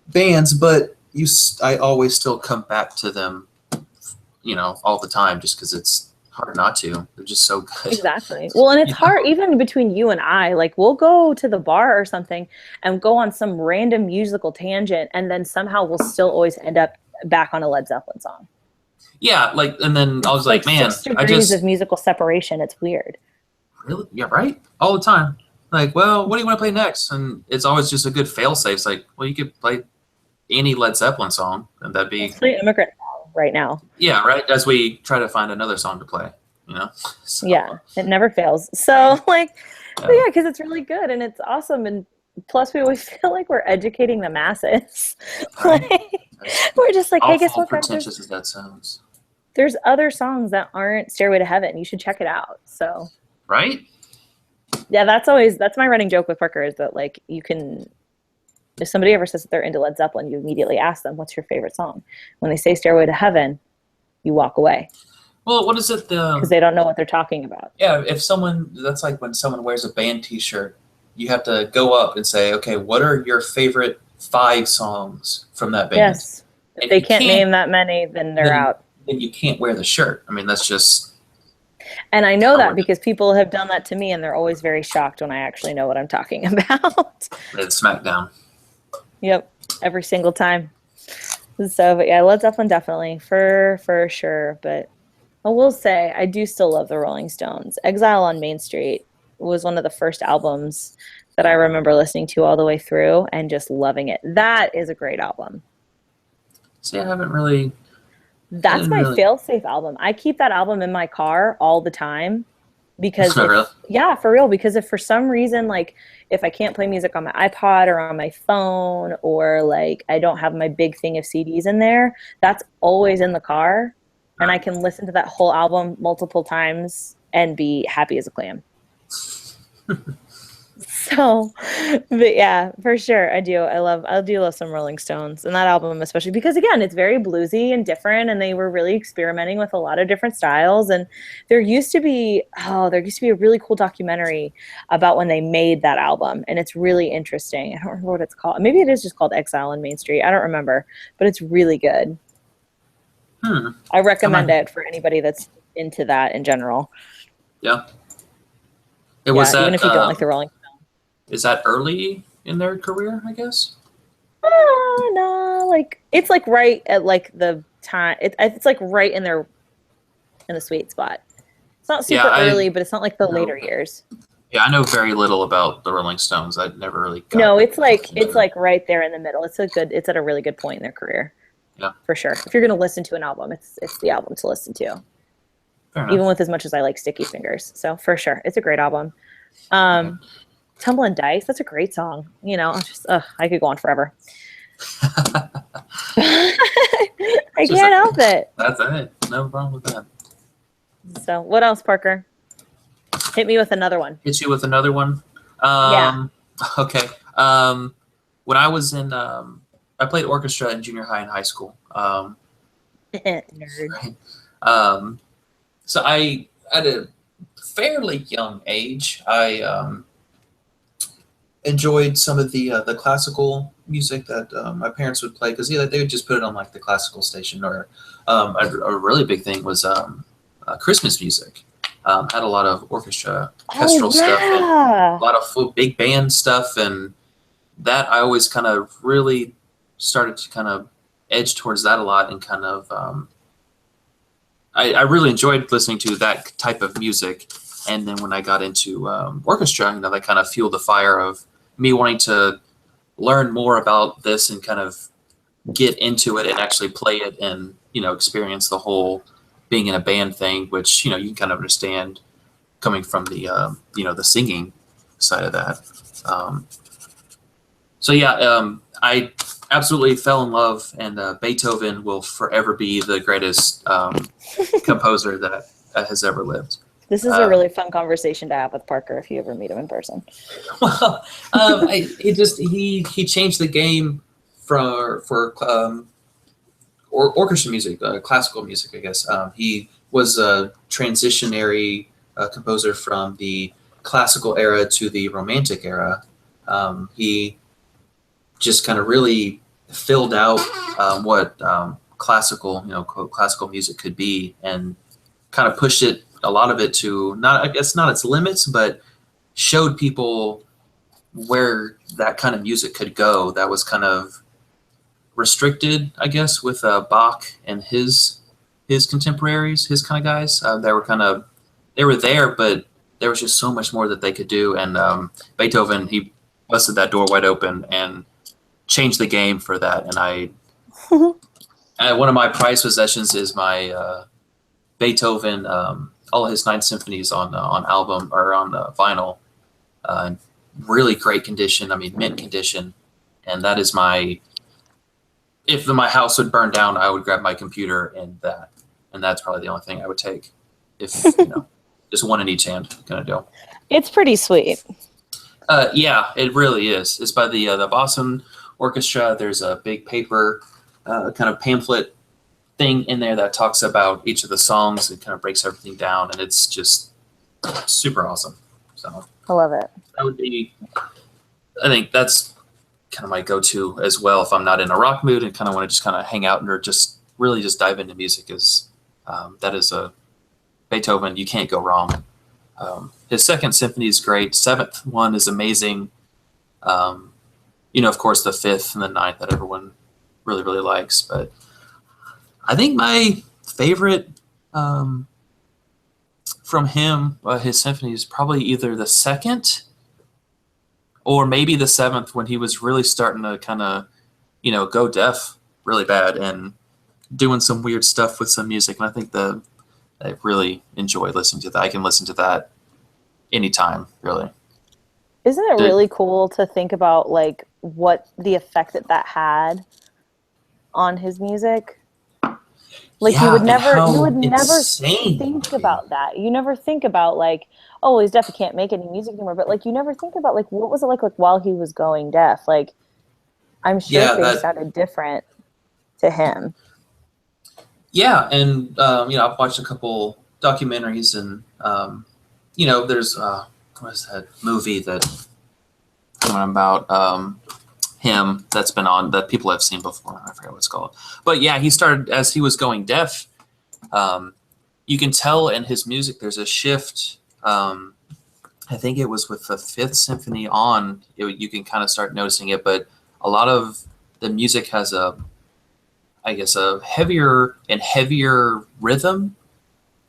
bands, but I always still come back to them, all the time, just because it's hard not to. They're just so good. Exactly. Well, and it's You hard know? even between you and I. Like, we'll go to the bar or something and go on some random musical tangent, and then somehow we'll still always end up back on a Led Zeppelin song. Yeah, like, and then I was It's like, like man, six I degrees of just musical separation. It's weird. really, yeah, right, all the time. Like, well, what do you want to play next? And it's always just a good fail safe. It's like, well, you could play any Led Zeppelin song, and that'd be Let's play Immigrant Song right now. yeah, right. As we try to find another song to play, So, Yeah, it never fails. So, like, but yeah, yeah, because it's really good and it's awesome. And plus, we always feel like we're educating the masses. right. Like, As we're just like, hey, guess awful what, guys? pretentious as that sounds, There's other songs that aren't Stairway to Heaven. You should check it out. So, right? yeah, that's my running joke with Parker is that like you can if somebody ever says that they're into Led Zeppelin, you immediately ask them, what's your favorite song? When they say Stairway to Heaven, you walk away. Well, what is it? Because they don't know what they're talking about. Yeah, if someone, that's like when someone wears a band t-shirt, you have to go up and say, okay, what are your favorite 5 songs from that band? Yes. If they can't name that many, then they're out. Then you can't wear the shirt. I mean, that's just... And I know that because people have done that to me, and they're always very shocked when I actually know what I'm talking about. It's SmackDown. Yep, every single time. So, but yeah, Led Zeppelin definitely, for sure. But I will say, I do still love the Rolling Stones. Exile on Main Street was one of the first albums that I remember listening to all the way through and just loving it. That is a great album. See, I haven't really... That's my fail-safe album. I keep that album in my car all the time because yeah, for real, because if for some reason, like if I can't play music on my iPod or on my phone, or like I don't have my big thing of CDs in there, that's always in the car, and I can listen to that whole album multiple times and be happy as a clam. So, but yeah, for sure, I do love some Rolling Stones, and that album especially because, again, it's very bluesy and different, and they were really experimenting with a lot of different styles. And there used to be a really cool documentary about when they made that album, and it's really interesting. I don't remember what it's called. Maybe it is just called Exile on Main Street. I don't remember, but it's really good. I recommend it for anybody that's into that in general. Yeah. Was that, even if you don't like the Rolling Stones. Is that early in their career, I guess? No, like it's like right at like the time. It's like right in the sweet spot. It's not super early, but it's not like the later years. Yeah, I know very little about the Rolling Stones. I never really got No, it's like right there in the middle. It's at a really good point in their career. Yeah. For sure. If you're gonna listen to an album, it's the album to listen to. Even with as much as I like Sticky Fingers. So for sure. It's a great album. Tumbling Dice, that's a great song. You know, I could go on forever. I can't help it. That's it. No problem with that. So what else, Parker? Hit me with another one. Hit you with another one? Yeah. Okay. When I was in, I played orchestra in junior high and high school. Nerd. Right? So I, at a fairly young age, I enjoyed some of the classical music that my parents would play, because they would just put it on like the classical station. Or a really big thing was Christmas music. Had a lot of orchestral stuff, and a lot of big band stuff, and that I always kind of really started to kind of edge towards that a lot, and kind of I really enjoyed listening to that type of music. And then when I got into orchestra, that kind of fueled the fire of me wanting to learn more about this and kind of get into it and actually play it and, experience the whole being in a band thing, which, you can kind of understand coming from the, the singing side of that. I absolutely fell in love, and Beethoven will forever be the greatest composer that has ever lived. This is a really fun conversation to have with Parker if you ever meet him in person. Well, he changed the game for orchestra music, classical music, I guess. He was a transitionary composer from the classical era to the romantic era. He just kind of really filled out what classical music could be, and kind of pushed it, a lot of it, to not its limits, but showed people where that kind of music could go. That was kind of restricted, I guess, with Bach and his contemporaries, his kind of guys. They were there, but there was just so much more that they could do. And Beethoven, he busted that door wide open and changed the game for that. And one of my prized possessions is my Beethoven, all his 9 symphonies on album or on vinyl, really great condition. I mean, mint condition. And that is if my house would burn down, I would grab my computer and that's probably the only thing I would take, if just one in each hand kind of deal. It's pretty sweet. Yeah, it really is. It's by the Boston orchestra. There's a big paper kind of pamphlet thing in there that talks about each of the songs and kind of breaks everything down, and it's just super awesome. So I love it. that would be, I think that's kind of my go-to as well if I'm not in a rock mood and kind of want to just kind of hang out or just really just dive into music. Is that is a Beethoven, you can't go wrong. His second symphony is great. Seventh one is amazing. Of course, the fifth and the ninth that everyone really, really likes. But I think my favorite from him, his symphony, is probably either the second or maybe the seventh, when he was really starting to kind of, go deaf really bad and doing some weird stuff with some music. And I think I really enjoy listening to that. I can listen to that anytime, really. Isn't it really cool to think about like what the effect that had on his music? Like Yeah, you would never insane. think about that. You never think about like, oh, well, he's deaf, he can't make any music anymore. But like you never think about like what was it like while he was going deaf? Like I'm sure things sounded different to him. Yeah, and I've watched a couple documentaries, and there's what is that movie that about him that's been on that people have seen before. I forget what it's called, but yeah, he started as he was going deaf. You can tell in his music there's a shift. I think it was with the Fifth Symphony on. You can kind of start noticing it, but a lot of the music has a heavier and heavier rhythm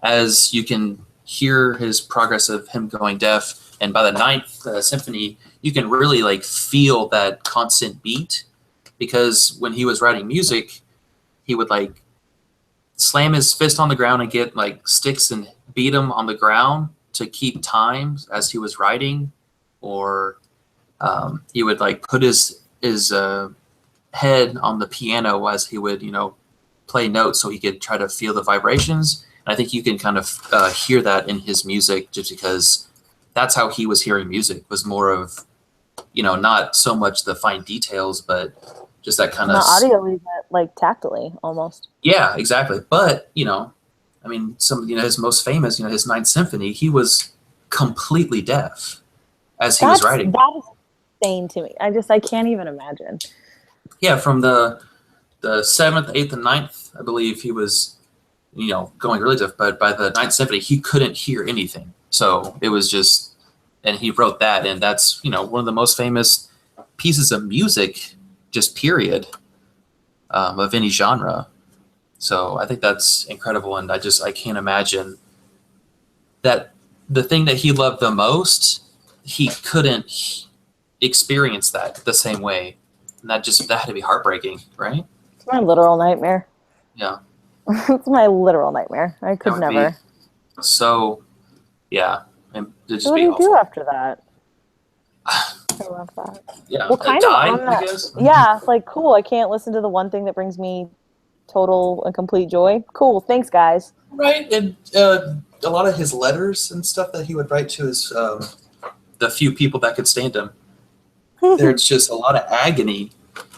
as you can hear his progress of him going deaf. And by the ninth symphony, you can really like feel that constant beat, because when he was writing music, he would like slam his fist on the ground and get like sticks and beat him on the ground to keep time as he was writing, or he would like put his head on the piano as he would play notes so he could try to feel the vibrations. And I think you can kind of hear that in his music, just because that's how he was hearing music, was more of not so much the fine details, but just that kind of audio, like tactily almost. Yeah, exactly. But some his most famous, his Ninth Symphony, he was completely deaf as he was writing. That is insane to me. I can't even imagine. Yeah, from the seventh, eighth, and ninth, I believe he was, going really deaf. But by the Ninth Symphony, he couldn't hear anything. So it was just, and he wrote that, and that's one of the most famous pieces of music, just period, of any genre. So I think that's incredible, and I can't imagine that the thing that he loved the most, he couldn't experience that the same way, and that had to be heartbreaking, right? It's my literal nightmare. Yeah. It's my literal nightmare. I could never. So, yeah. And what do you do after that? I love that. Yeah. Well, kind of on that. I guess. Yeah, like cool. I can't listen to the one thing that brings me total and complete joy. Cool. Thanks, guys. Right, and a lot of his letters and stuff that he would write to his the few people that could stand him. There's just a lot of agony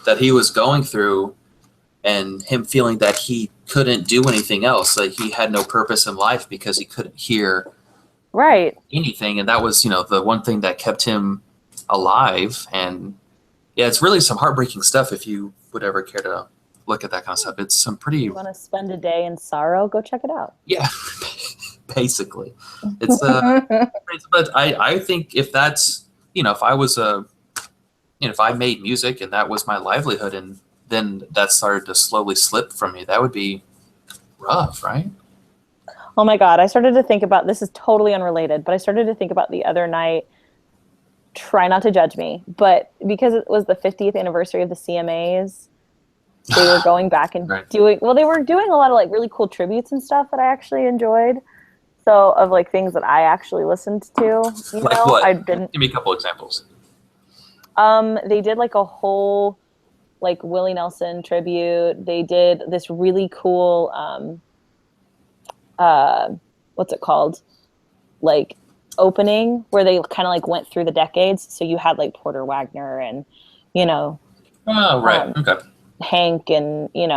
that he was going through, and him feeling that he couldn't do anything else, like he had no purpose in life because he couldn't hear anything, and that was the one thing that kept him alive. And yeah, it's really some heartbreaking stuff. If you would ever care to look at that kind of stuff, it's some pretty. You want to spend a day in sorrow? Go check it out. Yeah, basically, it's but I think if that's if I was if I made music and that was my livelihood, and then that started to slowly slip from me, that would be rough, right? Oh my God. I started to think about, this is totally unrelated, but I started to think about the other night, try not to judge me, but because it was the 50th anniversary of the CMAs, they were going back and they were doing a lot of like really cool tributes and stuff that I actually enjoyed. So of like things that I actually listened to, like what? I didn't. Give me a couple examples. They did like a whole like Willie Nelson tribute. They did this really cool, what's it called? Like opening where they kind of like went through the decades. So you had like Porter Wagner and, Oh, right. Okay. Hank, and it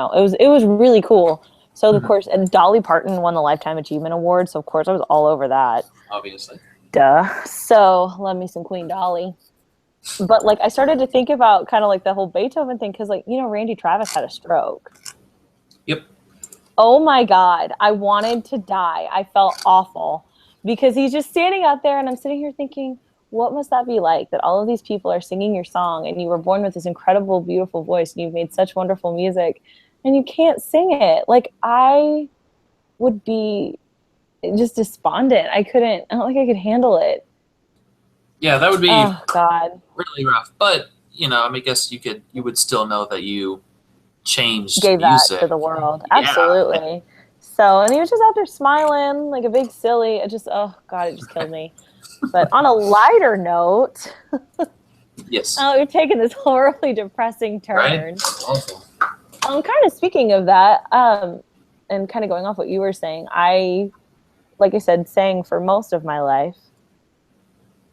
was really cool. So of course, and Dolly Parton won the Lifetime Achievement Award, so of course I was all over that. Obviously. Duh. So love me some Queen Dolly. But like I started to think about kind of like the whole Beethoven thing, because like Randy Travis had a stroke. Yep. Oh my God, I wanted to die. I felt awful because he's just standing out there, and I'm sitting here thinking, what must that be like, that all of these people are singing your song, and you were born with this incredible, beautiful voice, and you've made such wonderful music, and you can't sing it. Like, I would be just despondent. I don't think I could handle it. Yeah, that would be Oh God. really rough. But, I guess you would still know that you changed Gave that music. to the world. Yeah. Absolutely. So, and he was just out there smiling like a big silly. Oh God, it just killed me. But on a lighter note, Yes. we're taking this horribly depressing turn. Right? Awful. Kind of speaking of that, and kind of going off what you were saying, like I said, sang for most of my life.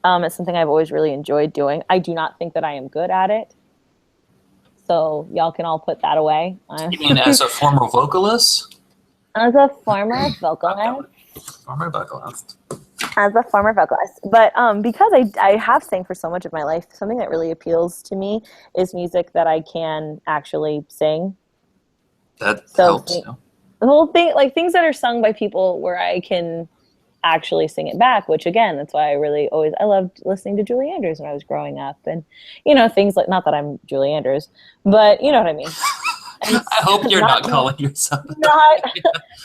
It's something I've always really enjoyed doing. I do not think that I am good at it. So y'all can all put that away. You mean as a former vocalist? As a former vocalist. Former vocalist. As a former vocalist. But because I have sang for so much of my life, something that really appeals to me is music that I can actually sing. That helps. The whole thing, like things that are sung by people where I can actually sing it back, which again, that's why I loved listening to Julie Andrews when I was growing up. And, things like, not that I'm Julie Andrews, but you know what I mean. And I hope you're not calling yourself.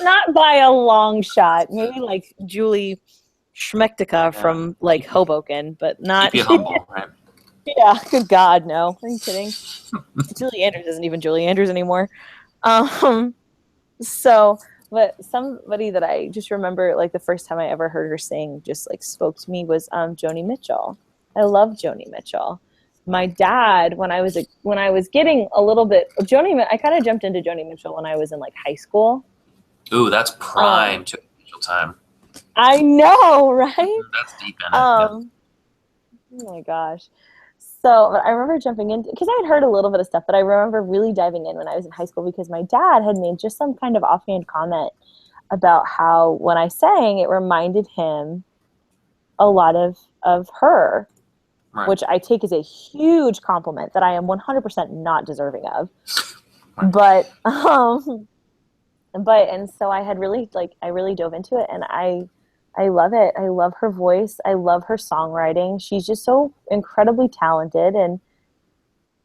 Not by a long shot. Maybe like Julie Schmectica from like Hoboken, but not. Keep you humble, right? Yeah, good God, no. Are you kidding? Julie Andrews isn't even Julie Andrews anymore. But somebody that I just remember, like the first time I ever heard her sing, just like spoke to me, was Joni Mitchell. I love Joni Mitchell. My dad, when I was getting a little bit of I kind of jumped into Joni Mitchell when I was in like high school. Ooh, that's prime Joni Mitchell time. I know, right? That's deep in it. Oh my gosh. So I remember jumping in because I had heard a little bit of stuff, but I remember really diving in when I was in high school because my dad had made just some kind of offhand comment about how when I sang, it reminded him a lot of her, right, which I take as a huge compliment that I am 100% not deserving of. Right. And so I had really I really dove into it, and I love it. I love her voice. I love her songwriting. She's just so incredibly talented and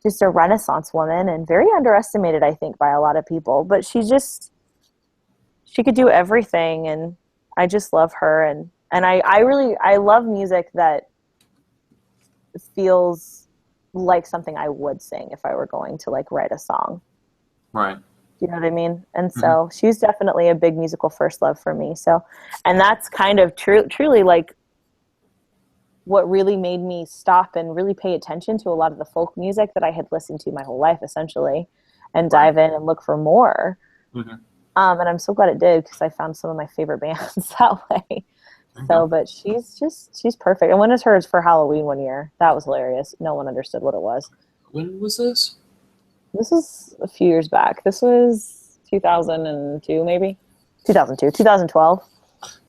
just a Renaissance woman, and very underestimated, I think, by a lot of people. But she could do everything, and I just love her. And I love music that feels like something I would sing if I were going to like write a song. Right. You know what I mean? And so she's definitely a big musical first love for me. So, and that's kind of truly like what really made me stop and really pay attention to a lot of the folk music that I had listened to my whole life, essentially, and dive in and look for more. Mm-hmm. And I'm so glad it did, because I found some of my favorite bands that way. So, but she's perfect. And when is hers for Halloween one year? That was hilarious. No one understood what it was. When was this? This was a few years back. This was 2002, maybe 2002, 2012.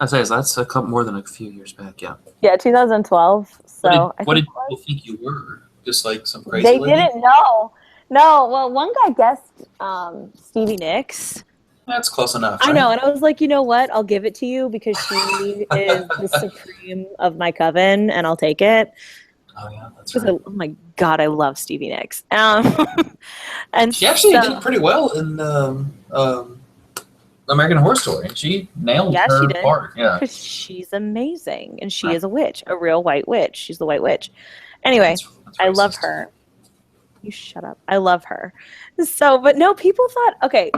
I'd say that's a couple more than a few years back. Yeah. Yeah, 2012. So what did people think you were? Just like some crazy They lady? didn't know. No. Well, one guy guessed Stevie Nicks. That's close enough. Right? I know, and I was like, you know what? I'll give it to you because she is the supreme of my coven, and I'll take it. Oh yeah, that's right. Oh my God, I love Stevie Nicks. And she actually did pretty well in American Horror Story. She nailed her part. Yeah, because she's amazing, and she is a witch, a real white witch. She's the White Witch. Anyway, that's I love her. You shut up. I love her. So, but no, people thought, okay,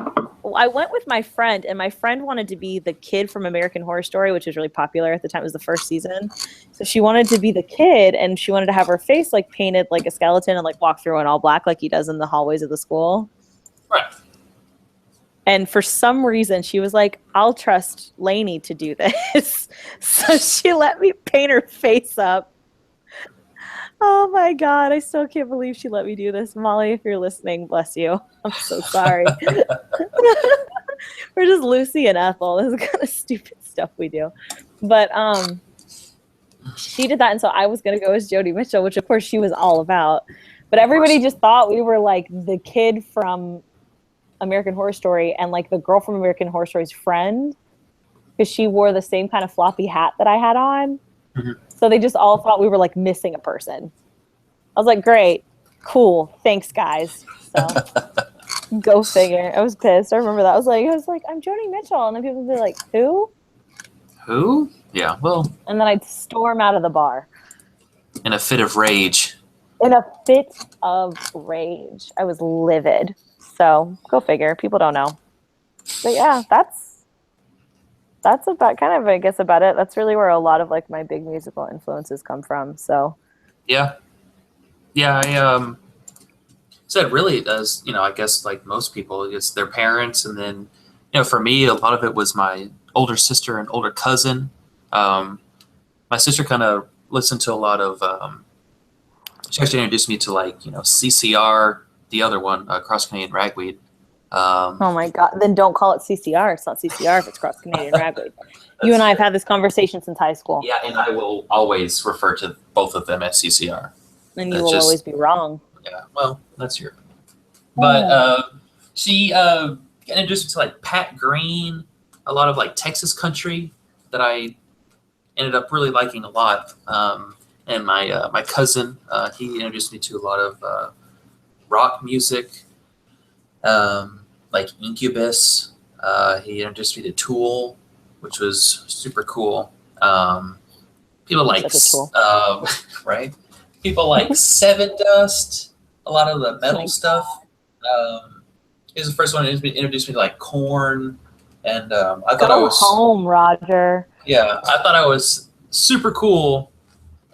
I went with my friend, and my friend wanted to be the kid from American Horror Story, which was really popular at the time. It was the first season. So she wanted to be the kid, and she wanted to have her face like painted like a skeleton and like walk through in all black like he does in the hallways of the school. Right. And for some reason, she was like, I'll trust Lainey to do this. So she let me paint her face up. Oh my God, I still can't believe she let me do this. Molly, if you're listening, bless you. I'm so sorry. We're just Lucy and Ethel. This is kind of stupid stuff we do. But she did that, and so I was gonna go as Joni Mitchell, which of course she was all about. But Of everybody course. just thought we were like the kid from American Horror Story and like the girl from American Horror Story's friend, because she wore the same kind of floppy hat that I had on. Mhm. So they just all thought we were like missing a person. I was like, great, cool, thanks guys. So go figure. I was pissed. I remember that. I was like, I'm Joni Mitchell, and then people would be like, who? Who? Yeah, well, And then I'd storm out of the bar in a fit of rage. in a fit of rage. I was livid. So go figure. People don't know. But yeah, that's about kind of, I guess, about it. That's really where a lot of like my big musical influences come from. So Yeah. Yeah, I said really it does, I guess like most people, it's their parents, and then, for me, a lot of it was my older sister and older cousin. My sister kind of listened to a lot of, she actually introduced me to like, CCR, the other one, Cross Canadian Ragweed. oh my God, then don't call it CCR. It's not CCR if it's Cross Canadian Ragweed. You and I have had this conversation since high school. Yeah, and I will always refer to both of them as CCR. And you will always be wrong. Yeah, well, that's your. But she introduced me to like Pat Green, a lot of like Texas country that I ended up really liking a lot. And my cousin, he introduced me to a lot of rock music, like Incubus. He introduced me to Tool, which was super cool. People like right. People like Seven Dust, a lot of the metal stuff. He was the first one to introduce me to like Korn, and I thought I was home, Roger. Yeah, I thought I was super cool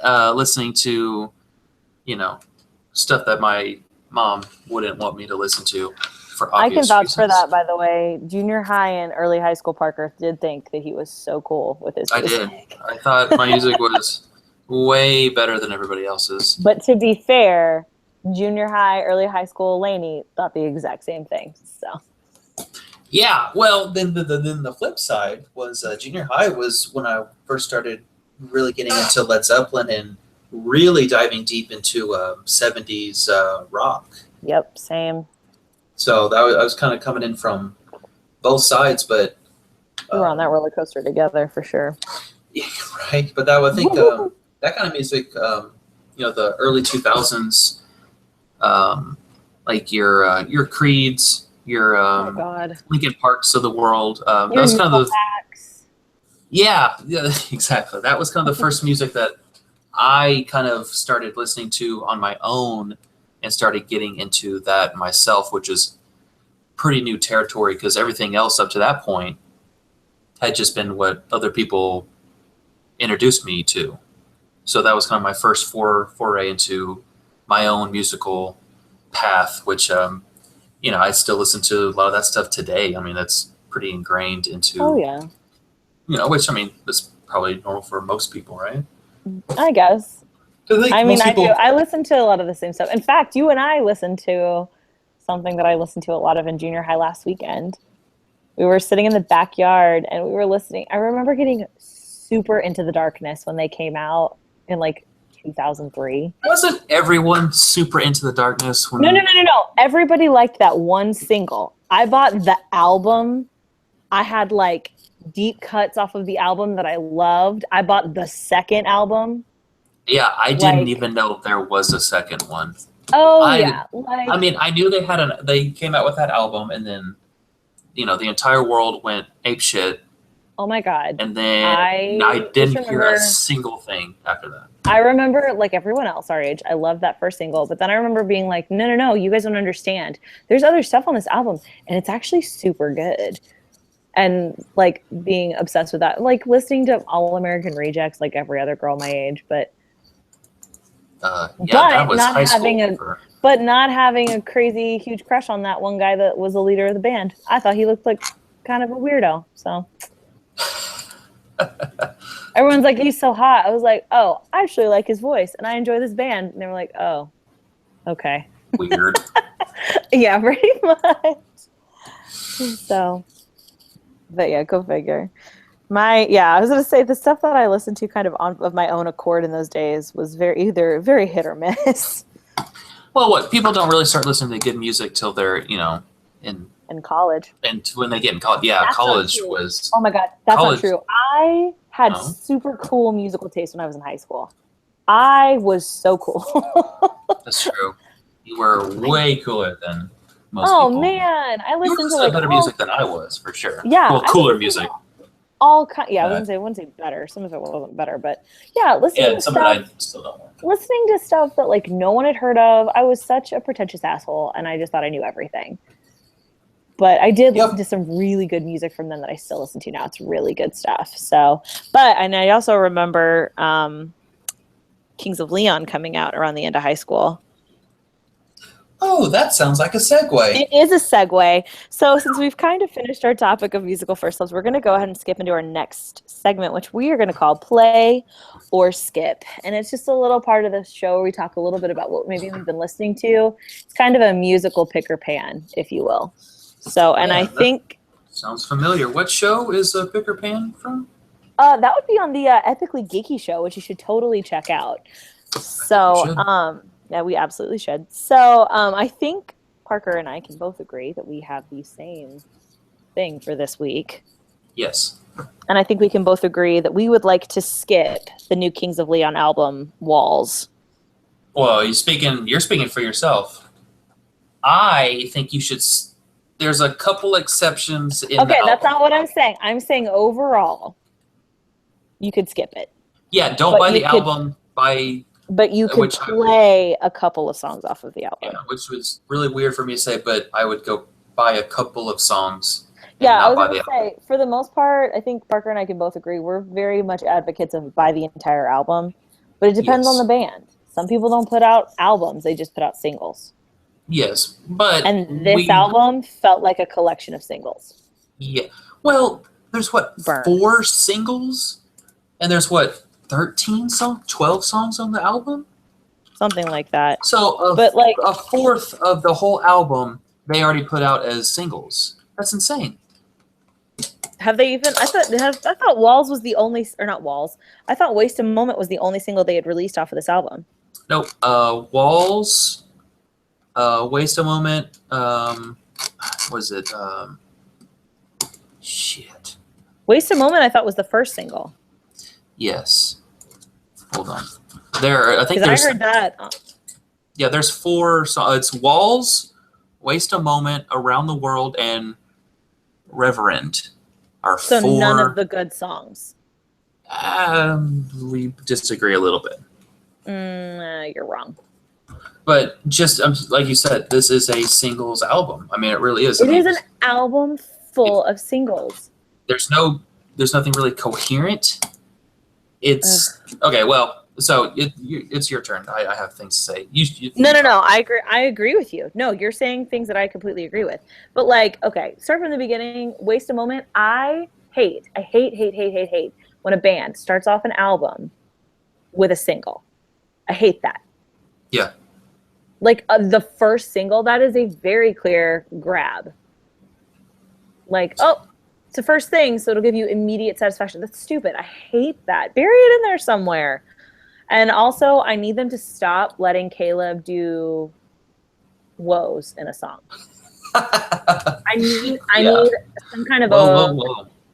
listening to, stuff that my mom wouldn't want me to listen to for obvious I can vouch reasons. for that, by the way. Junior high and early high school, Parker did think that he was so cool with his music. I did. I thought my music was way better than everybody else's. But to be fair, junior high, early high school, Lainey thought the exact same thing. So. Yeah, well, then the flip side was junior high was when I first started really getting into Led Zeppelin and really diving deep into 70s rock. Yep, same. So I was kind of coming in from both sides, but we were on that roller coaster together for sure. Yeah, right. But I think that kind of music, the early 2000s, like your Creeds, your oh my God. Linkin Parks of the world. That was kind of the yeah, exactly. That was kind of the first music that I kind of started listening to on my own and started getting into that myself, which is pretty new territory because everything else up to that point had just been what other people introduced me to. So that was kind of my first foray into my own musical path, which I still listen to a lot of that stuff today. I mean, that's pretty ingrained into. Oh yeah. Which is probably normal for most people, right? I guess. I mean, people... I listen to a lot of the same stuff. In fact, you and I listened to something that I listened to a lot of in junior high last weekend. We were sitting in the backyard and we were listening. I remember getting super into the Darkness when they came out in like 2003. Wasn't everyone super into the Darkness? No. Everybody liked that one single. I bought the album. I had like deep cuts off of the album that I loved. I bought the second album. Yeah, I didn't even know there was a second one. Oh yeah. I mean, I knew they came out with that album, and then the entire world went apeshit. Oh my God. And then I didn't hear a single thing after that. I remember, like everyone else our age, I loved that first single, but then I remember being like, no, you guys don't understand. There's other stuff on this album, and it's actually super good. And like being obsessed with that, like listening to All American Rejects, like every other girl my age, but that was high school. But not having a crazy huge crush on that one guy that was the leader of the band. I thought he looked like kind of a weirdo. So I Everyone's like, he's so hot. I was like, oh, I actually like his voice, and I enjoy this band. And they were like, oh, okay. Weird. Yeah, pretty much. So, but yeah, go figure. I was gonna say the stuff that I listened to kind of of my own accord in those days was either very hit or miss. Well, what people don't really start listening to good music till they're in college. and when they get in college. Yeah, That's college not true. was. Oh my god, that's college, not true. I had Oh. super cool musical taste when I was in high school. I was so cool. That's true. You were way cooler than most Oh people. man, I You were listened to listening like to better music than I was, for sure. Yeah, Well, I cooler listened to music. I wouldn't say better. Some of it wasn't better, but yeah, listening Yeah, to some stuff. of it I still don't like. Listening to stuff that like no one had heard of. I was such a pretentious asshole, and I just thought I knew everything. But I did listen to some really good music from them that I still listen to now. It's really good stuff. So, and I also remember Kings of Leon coming out around the end of high school. Oh, that sounds like a segue. It is a segue. So since we've kind of finished our topic of musical first loves, we're going to go ahead and skip into our next segment, which we are going to call Play or Skip. And it's just a little part of the show where we talk a little bit about what maybe we've been listening to. It's kind of a musical pick or pan, if you will. So, and I think... Sounds familiar. What show is Pick or Pan from? That would be on the Epically Geeky show, which you should totally check out. So, yeah, we absolutely should. So I think Parker and I can both agree that we have the same thing for this week. Yes. And I think we can both agree that we would like to skip the new Kings of Leon album, Walls. Well, you're speaking for yourself. I think you should. There's a couple exceptions in Okay, the that's album. not what I'm saying. I'm saying overall, you could skip it. Yeah, don't buy the album. But you could play a couple of songs off of the album. Yeah, which was really weird for me to say, but I would go buy a couple of songs. Yeah, I was going to say, for the most part, I think Parker and I can both agree, we're very much advocates of buy the entire album, but it depends on the band. Some people don't put out albums, they just put out singles. Yes, but... And this album felt like a collection of singles. Yeah. Well, there's 4 singles? And there's 13 songs, 12 songs on the album? Something like that. So, a fourth of the whole album they already put out as singles. That's insane. Have they even? I thought Walls was the only, or not Walls. I thought Waste a Moment was the only single they had released off of this album. Nope. Walls, Waste a Moment. Was it? Shit. Waste a Moment, I thought was the first single. Yes. Hold on. I think I heard that. Yeah, there's 4 songs. It's Walls, Waste a Moment, Around the World, and Reverend. So 4. None of the good songs. We disagree a little bit. You're wrong. But just like you said, this is a singles album. I mean, it really is. It is an album full of singles. There's nothing really coherent. It's okay. Well, so it's your turn. I have things to say. No. I agree with you. No, you're saying things that I completely agree with. But okay, start from the beginning. Waste a Moment. I hate when a band starts off an album with a single. I hate that. Yeah. The first single, that is a very clear grab. It's the first thing, so it'll give you immediate satisfaction. That's stupid. I hate that. Bury it in there somewhere. And also, I need them to stop letting Caleb do woes in a song. I need some kind of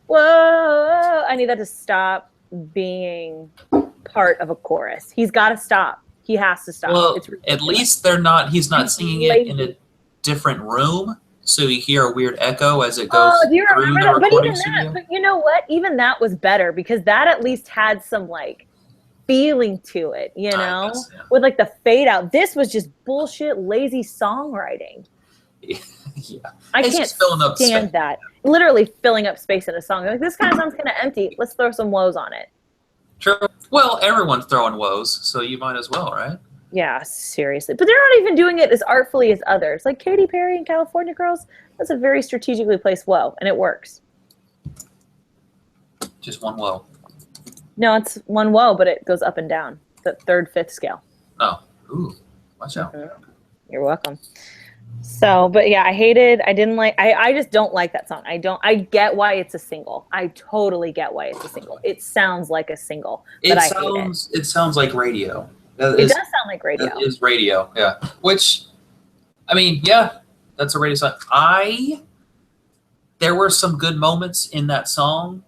whoa. I need that to stop being part of a chorus. He's got to stop. He has to stop. Well, at least he's not singing it in a different room. So you hear a weird echo as it goes do you through remember the that? recording studio. But you know what? Even that was better because that at least had some feeling to it, you know? Guess, yeah. With the fade out. This was just bullshit, lazy songwriting. Yeah. I can't stand that. Literally filling up space in a song. This kind of sounds kind of empty. Let's throw some woes on it. True. Well, everyone's throwing woes, so you might as well, right? Yeah, seriously. But they're not even doing it as artfully as others. Like Katy Perry and California Girls, that's a very strategically placed woe, and it works. Just one woe. No, it's one whoa, but it goes up and down. The third, fifth scale. Oh, ooh, watch out. Mm-hmm. You're welcome. So, but yeah, I didn't like, I just don't like that song. I get why it's a single. I totally get why it's a single. It sounds like a single, but I hate it. It sounds like radio. It does sound like radio. It is radio, yeah. Which, I mean, yeah, that's a radio song. There were some good moments in that song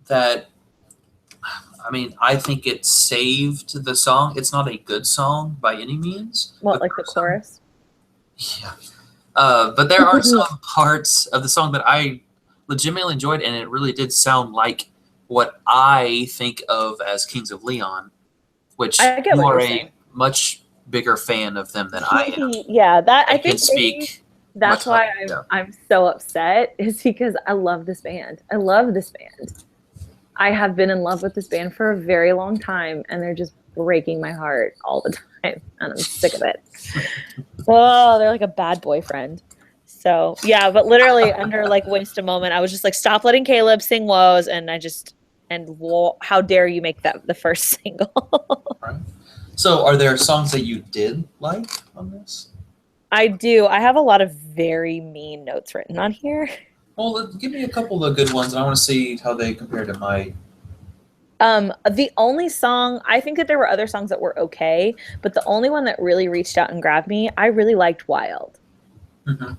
that, I mean, I think it saved the song. It's not a good song by any means. What, like the chorus? Yeah. But there are some parts of the song that I legitimately enjoyed, and it really did sound like what I think of as Kings of Leon, which you are a much bigger fan of them than I am. Yeah, that I think speak. That's why I'm so upset, is because I love this band. I love this band. I have been in love with this band for a very long time, and they're just breaking my heart all the time, and I'm sick of it. Oh, they're like a bad boyfriend. So yeah, but literally under like Waste a Moment, I was just like, stop letting Caleb sing woes, and how dare you make that the first single? Right. So are there songs that you did like on this? I do. I have a lot of very mean notes written on here. Well, give me a couple of good ones, and I want to see how they compare to my. The only song, I think that there were other songs that were okay, but the only one that really reached out and grabbed me, I really liked Wild. Mm-hmm.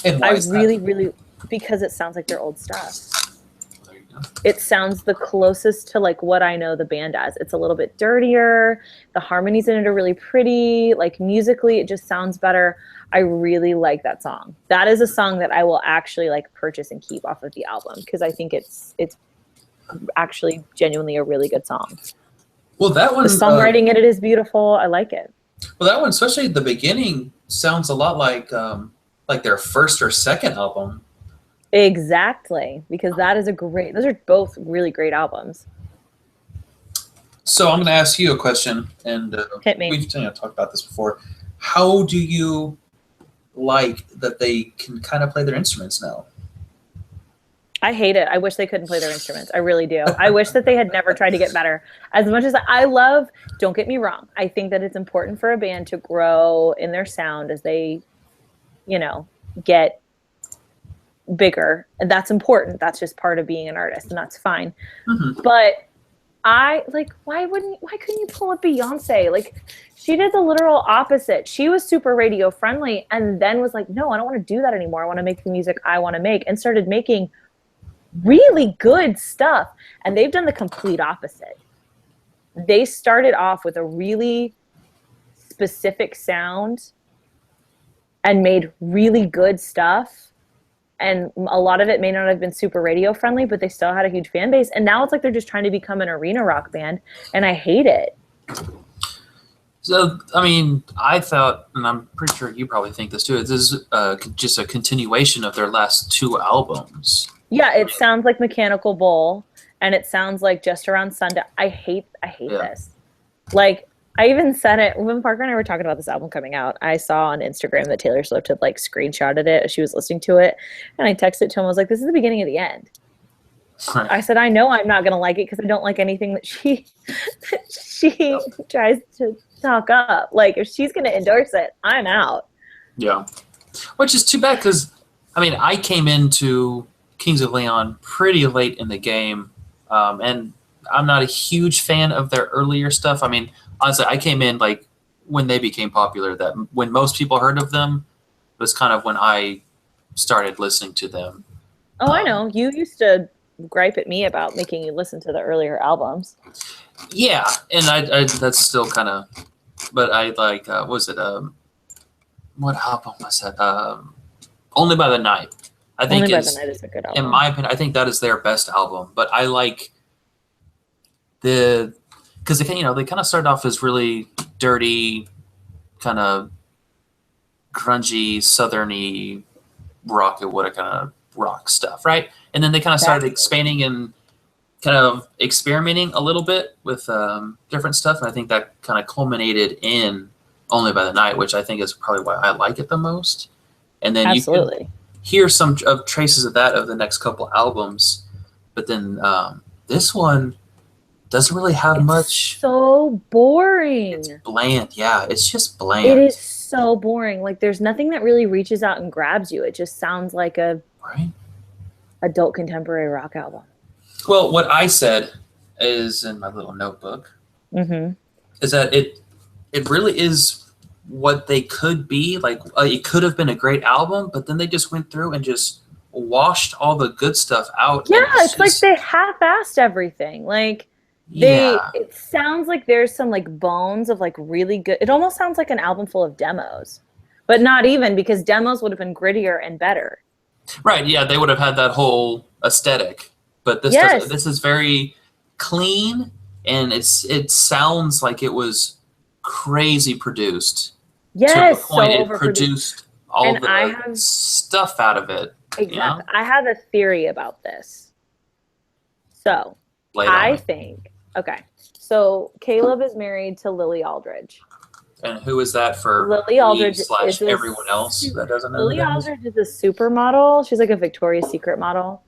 And why is really, that? really, because it sounds like their old stuff. There you go. It sounds the closest to like what I know the band as. It's a little bit dirtier. The harmonies in it are really pretty. Like musically, it just sounds better. I really like that song. That is a song that I will actually like purchase and keep off of the album, because I think it's actually genuinely a really good song. Well, that one, the songwriting in it is beautiful. I like it. Well, that one, especially at the beginning, sounds a lot like their first or second album. Exactly, because those are both really great albums. So I'm going to ask you a question, and hit me. We've talked about this before. How do you like that they can kind of play their instruments now? I hate it. I wish they couldn't play their instruments. I really do. I wish that they had never tried to get better. As much as I love, don't get me wrong, I think that it's important for a band to grow in their sound as they, get bigger. And that's important. That's just part of being an artist, and that's fine. Mm-hmm. But why couldn't you pull up Beyonce? Like, she did the literal opposite. She was super radio friendly, and then was like, no, I don't want to do that anymore. I want to make the music I want to make, and started making really good stuff. And they've done the complete opposite. They started off with a really specific sound and made really good stuff. And a lot of it may not have been super radio friendly, but they still had a huge fan base. And now it's like they're just trying to become an arena rock band, and I hate it. So, I mean, I thought, and I'm pretty sure you probably think this too, this is just a continuation of their last two albums. Yeah, it sounds like Mechanical Bull, and it sounds like Just Around Sundown. I hate this. Like, I even said it when Parker and I were talking about this album coming out. I saw on Instagram that Taylor Swift had like screenshotted it as she was listening to it, and I texted to him. I was like, "This is the beginning of the end." Right. I said, "I know I'm not gonna like it because I don't like anything that she tries to talk up. Like, if she's gonna endorse it, I'm out." Yeah, which is too bad, because I mean, I came into Kings of Leon pretty late in the game, and I'm not a huge fan of their earlier stuff. I mean, honestly, I came in like when they became popular. That when most people heard of them was kind of when I started listening to them. Oh, I know. You used to gripe at me about making you listen to the earlier albums. Yeah, and I that's still kind of, but I like what album was that? Only by the Night. I think Only by the Night is a good album. In my opinion, I think that is their best album. But I like because they kind of started off as really dirty, kind of grungy, southerny rock stuff, right? And then they kind of started expanding and kind of experimenting a little bit with different stuff, and I think that kind of culminated in Only by the Night, which I think is probably why I like it the most. And then you can hear some of traces of that of the next couple albums, but then this one, doesn't really have much. So boring. It's bland. Yeah, it's just bland. It is so boring. Like there's nothing that really reaches out and grabs you. It just sounds like a adult contemporary rock album. Well, what I said is in my little notebook is that it really is what they could be. Like it could have been a great album, but then they just went through and just washed all the good stuff out. Yeah, it's like they half-assed everything. Like it sounds like there's some like bones of like really good. It almost sounds like an album full of demos, but not even, because demos would have been grittier and better. Right. Yeah, they would have had that whole aesthetic. But this is very clean, and it sounds like it was crazy produced. Yes, to the point so it produced all the stuff out of it. Exactly. You know? I have a theory about this. So I think so Caleb is married to Lily Aldridge. And who is that for Lily Aldridge / everyone else that doesn't know? Lily Aldridge is a supermodel. She's like a Victoria's Secret model.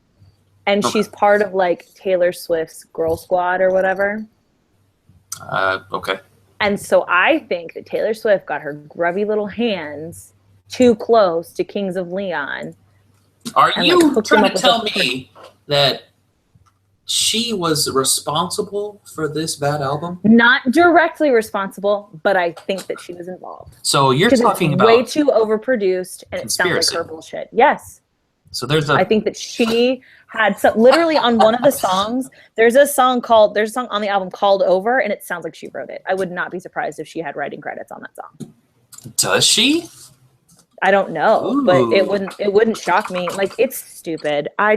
And she's part of like Taylor Swift's Girl Squad or whatever. Okay. And so I think that Taylor Swift got her grubby little hands too close to Kings of Leon. Are you trying to tell me that she was responsible for this bad album? Not directly responsible, but I think that she was involved. So you're talking about way too overproduced, and conspiracy. It sounds like her bullshit. Yes. So I think that she had literally on one of the songs. There's a song on the album called Over, and it sounds like she wrote it. I would not be surprised if she had writing credits on that song. Does she? I don't know, but it wouldn't shock me. Like, it's stupid. I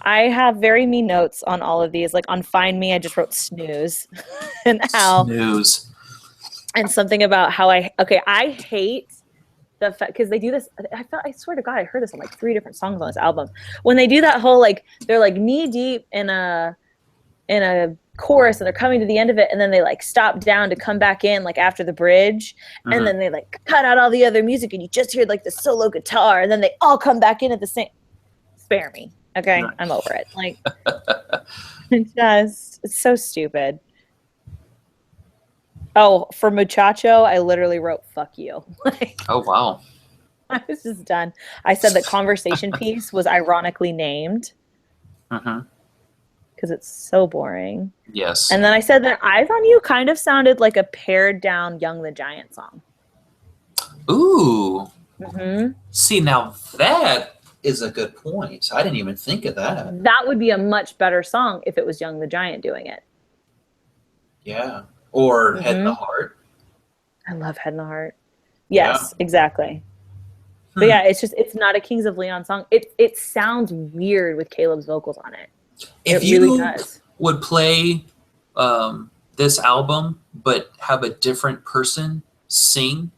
have very mean notes on all of these. Like on Find Me, I just wrote snooze and how snooze, and something about how I hate the fact, because they do this. I swear to God, I heard this on like 3 different songs on this album. When they do that whole like they're like knee deep in a chorus and they're coming to the end of it, and then they like stop down to come back in like after the bridge, and then they like cut out all the other music and you just hear like the solo guitar, and then they all come back in at the same. Spare me, okay? I'm over it. Like, it's so stupid. Oh, for Muchacho, I literally wrote "fuck you." Like, oh wow. I was just done. I said that Conversation Piece was ironically named. Because it's so boring. Yes. And then I said that Eyes on You kind of sounded like a pared down Young the Giant song. Ooh. See, now that is a good point. I didn't even think of that. That would be a much better song if it was Young the Giant doing it. Yeah. Or Head in the Heart. I love Head in the Heart. Yes, exactly. But yeah, it's not a Kings of Leon song. It sounds weird with Caleb's vocals on it. If you would play this album but have a different person sing,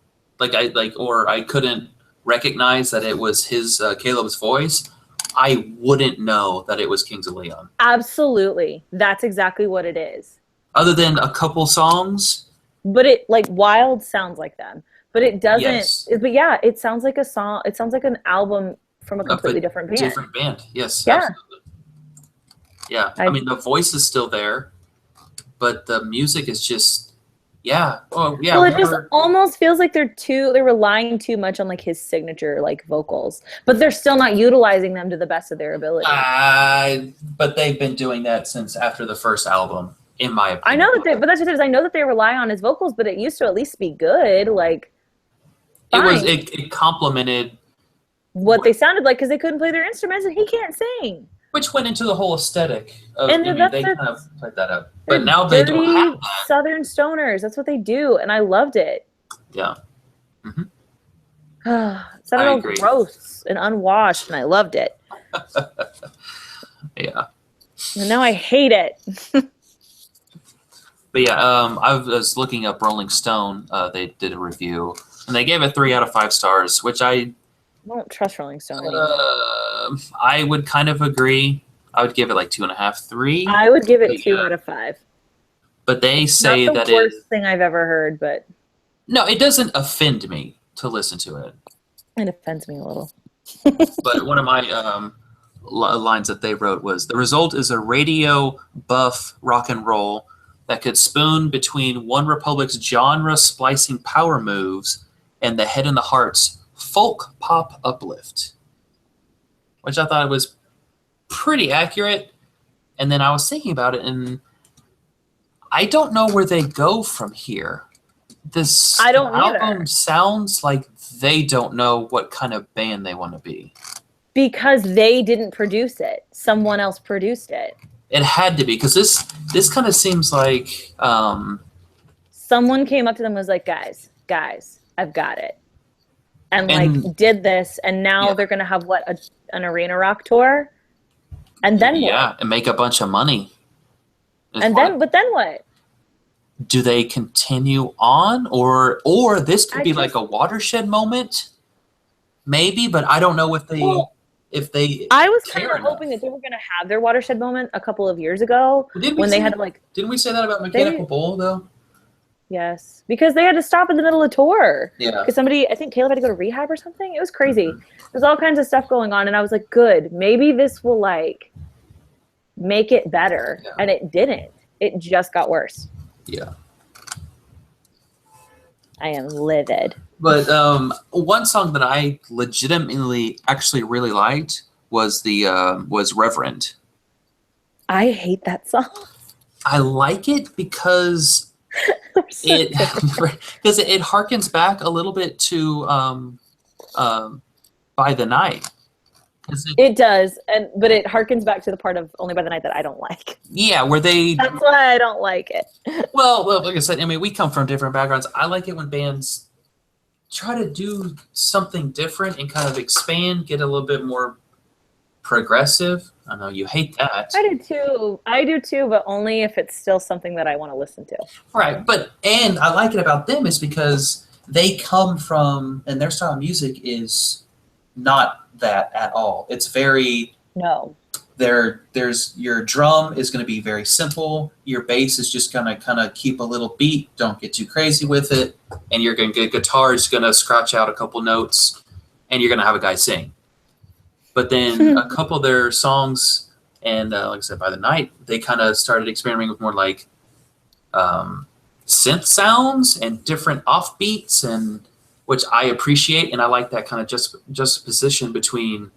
or I couldn't recognize that it was his Caleb's voice, I wouldn't know that it was Kings of Leon. Absolutely. That's exactly what it is. Other than a couple songs. But it like Wild sounds like them. But it doesn't. Yes. But yeah, it sounds like a song. It sounds like an album from a completely different band. Different band. Yes. Yeah. Absolutely. Yeah. I mean, the voice is still there, but the music is just, yeah. Oh, yeah. Well, it just almost feels like they're relying too much on like his signature like vocals, but they're still not utilizing them to the best of their ability. But they've been doing that since after the first album, in my opinion. I know that, but that's what it is. I know that they rely on his vocals, but it used to at least be good. Like, it complemented what they sounded like, because they couldn't play their instruments and he can't sing. Which went into the whole aesthetic of, and they kind of played that up. But now they don't have that. Southern stoners, that's what they do, and I loved it. Yeah. It sounded all gross and unwashed, and I loved it. Yeah. And now I hate it. But yeah, I was looking up Rolling Stone. They did a review, and they gave it 3 out of 5 stars, which I don't trust Rolling Stone anymore. I would kind of agree. I would give it like 2.5, 3. I would give it 2 out of 5. But they say that the worst thing I've ever heard, but no, it doesn't offend me to listen to it. It offends me a little. But one of my lines that they wrote was, the result is a radio buff rock and roll that could spoon between One Republic's genre splicing power moves and the Head and the Heart's folk pop uplift, which I thought was pretty accurate. And then I was thinking about it, and I don't know where they go from here. This album sounds like they don't know what kind of band they want to be. Because they didn't produce it. Someone else produced it. It had to be, because this kind of seems like... someone came up to them and was like, guys, I've got it. And like, did this, and now they're going to have, an arena rock tour? And then what? Yeah, and make a bunch of money. But then what? Do they continue on, or this could be like a watershed moment, maybe? But I don't know if they I was kind of hoping that they were going to have their watershed moment a couple of years ago when they had to Didn't we say that about Mechanical Bull though? Yes, because they had to stop in the middle of the tour. Yeah, because I think Caleb had to go to rehab or something. It was crazy. There's all kinds of stuff going on, and I was like, good, maybe this will make it better, and it didn't. It just got worse. Yeah. I am livid. But one song that I legitimately actually really liked was Reverend. I hate that song. I like it because it harkens back a little bit to By the Night. It does, but it harkens back to the part of Only by the Night that I don't like. Yeah, that's why I don't like it. Well, like I said, I mean, we come from different backgrounds. I like it when bands try to do something different and kind of expand, get a little bit more progressive. I know you hate that. I do too, but only if it's still something that I want to listen to. Right, and I like it about them is because they come from, and their style of music is not that at all. It's very there's your drum is going to be very simple. Your bass is just going to kind of keep a little beat. Don't get too crazy with it. And you're going to get guitar is going to scratch out a couple notes, and you're going to have a guy sing. But then a couple of their songs, and like I said, By the Night, they kind of started experimenting with more like synth sounds and different offbeats, and which I appreciate, and I like that kind of juxtaposition between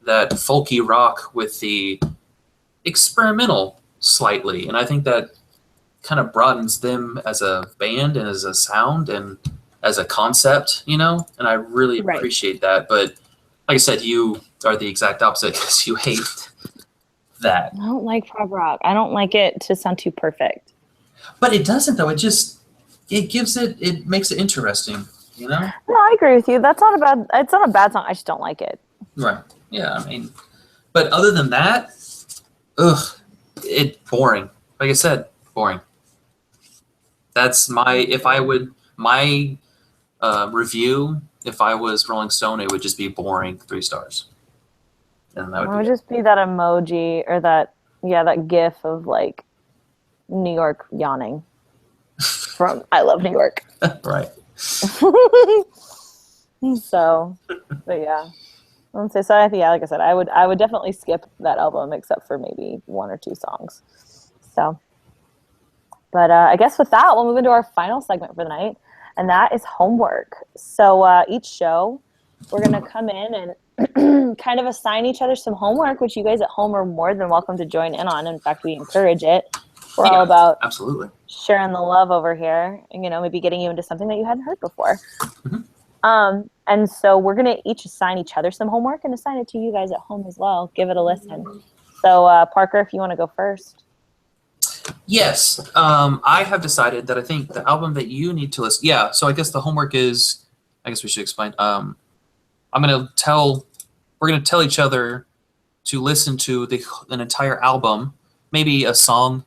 that folky rock with the experimental slightly. And I think that kind of broadens them as a band and as a sound and as a concept, and I really appreciate that. But like I said, you are the exact opposite because you hate that. I don't like prog rock. I don't like it to sound too perfect. But it doesn't, though. It makes it interesting. No, I agree with you. It's not a bad song. I just don't like it. Right. Yeah, I mean, but other than that, it's boring. Like I said, boring. That's my review. If I was Rolling Stone, it would just be boring, 3 stars. And that would just be that emoji or that GIF of like New York yawning from I Love New York. Right. So, but yeah. So like I said, I would definitely skip that album except for maybe 1 or 2 songs. So, but I guess with that, we'll move into our final segment for the night, and that is homework. So each show, we're going to come in and kind of assign each other some homework, which you guys at home are more than welcome to join in on. In fact, we encourage it. We're all about absolutely sharing the love over here, and maybe getting you into something that you hadn't heard before. Mm-hmm. And so we're going to each assign each other some homework and assign it to you guys at home as well. Give it a listen. So Parker, if you want to go first. Yes. I have decided that I think the album that you need to listen. Yeah. So I guess the homework is, I guess we should explain. We're going to tell each other to listen to an entire album, maybe a song,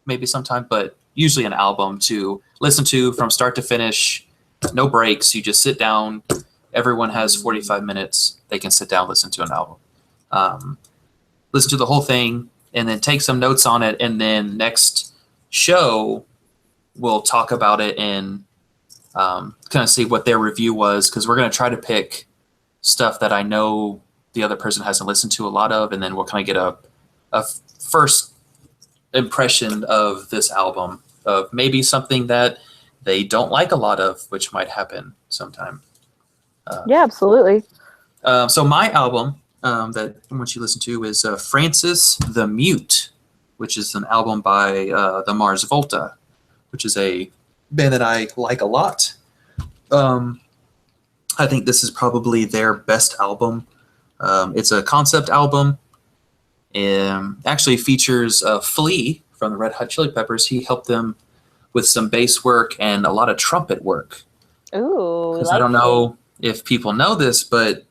maybe sometime, but usually an album to listen to from start to finish. No breaks. You just sit down. Everyone has 45 minutes. They can sit down, listen to an album. Listen to the whole thing, and then take some notes on it. And then next show, we'll talk about it and kind of see what their review was, because we're going to try to pick stuff that I know the other person hasn't listened to a lot of, and then we'll kind of get a first impression of this album, of maybe something that they don't like a lot of, which might happen sometime. Yeah, absolutely. So my album that I want you to listen to is Francis the Mute, which is an album by the Mars Volta, which is a band that I like a lot. I think this is probably their best album. It's a concept album. Actually features Flea from the Red Hot Chili Peppers. He helped them with some bass work and a lot of trumpet work. Ooh, Because I don't know if people know this, but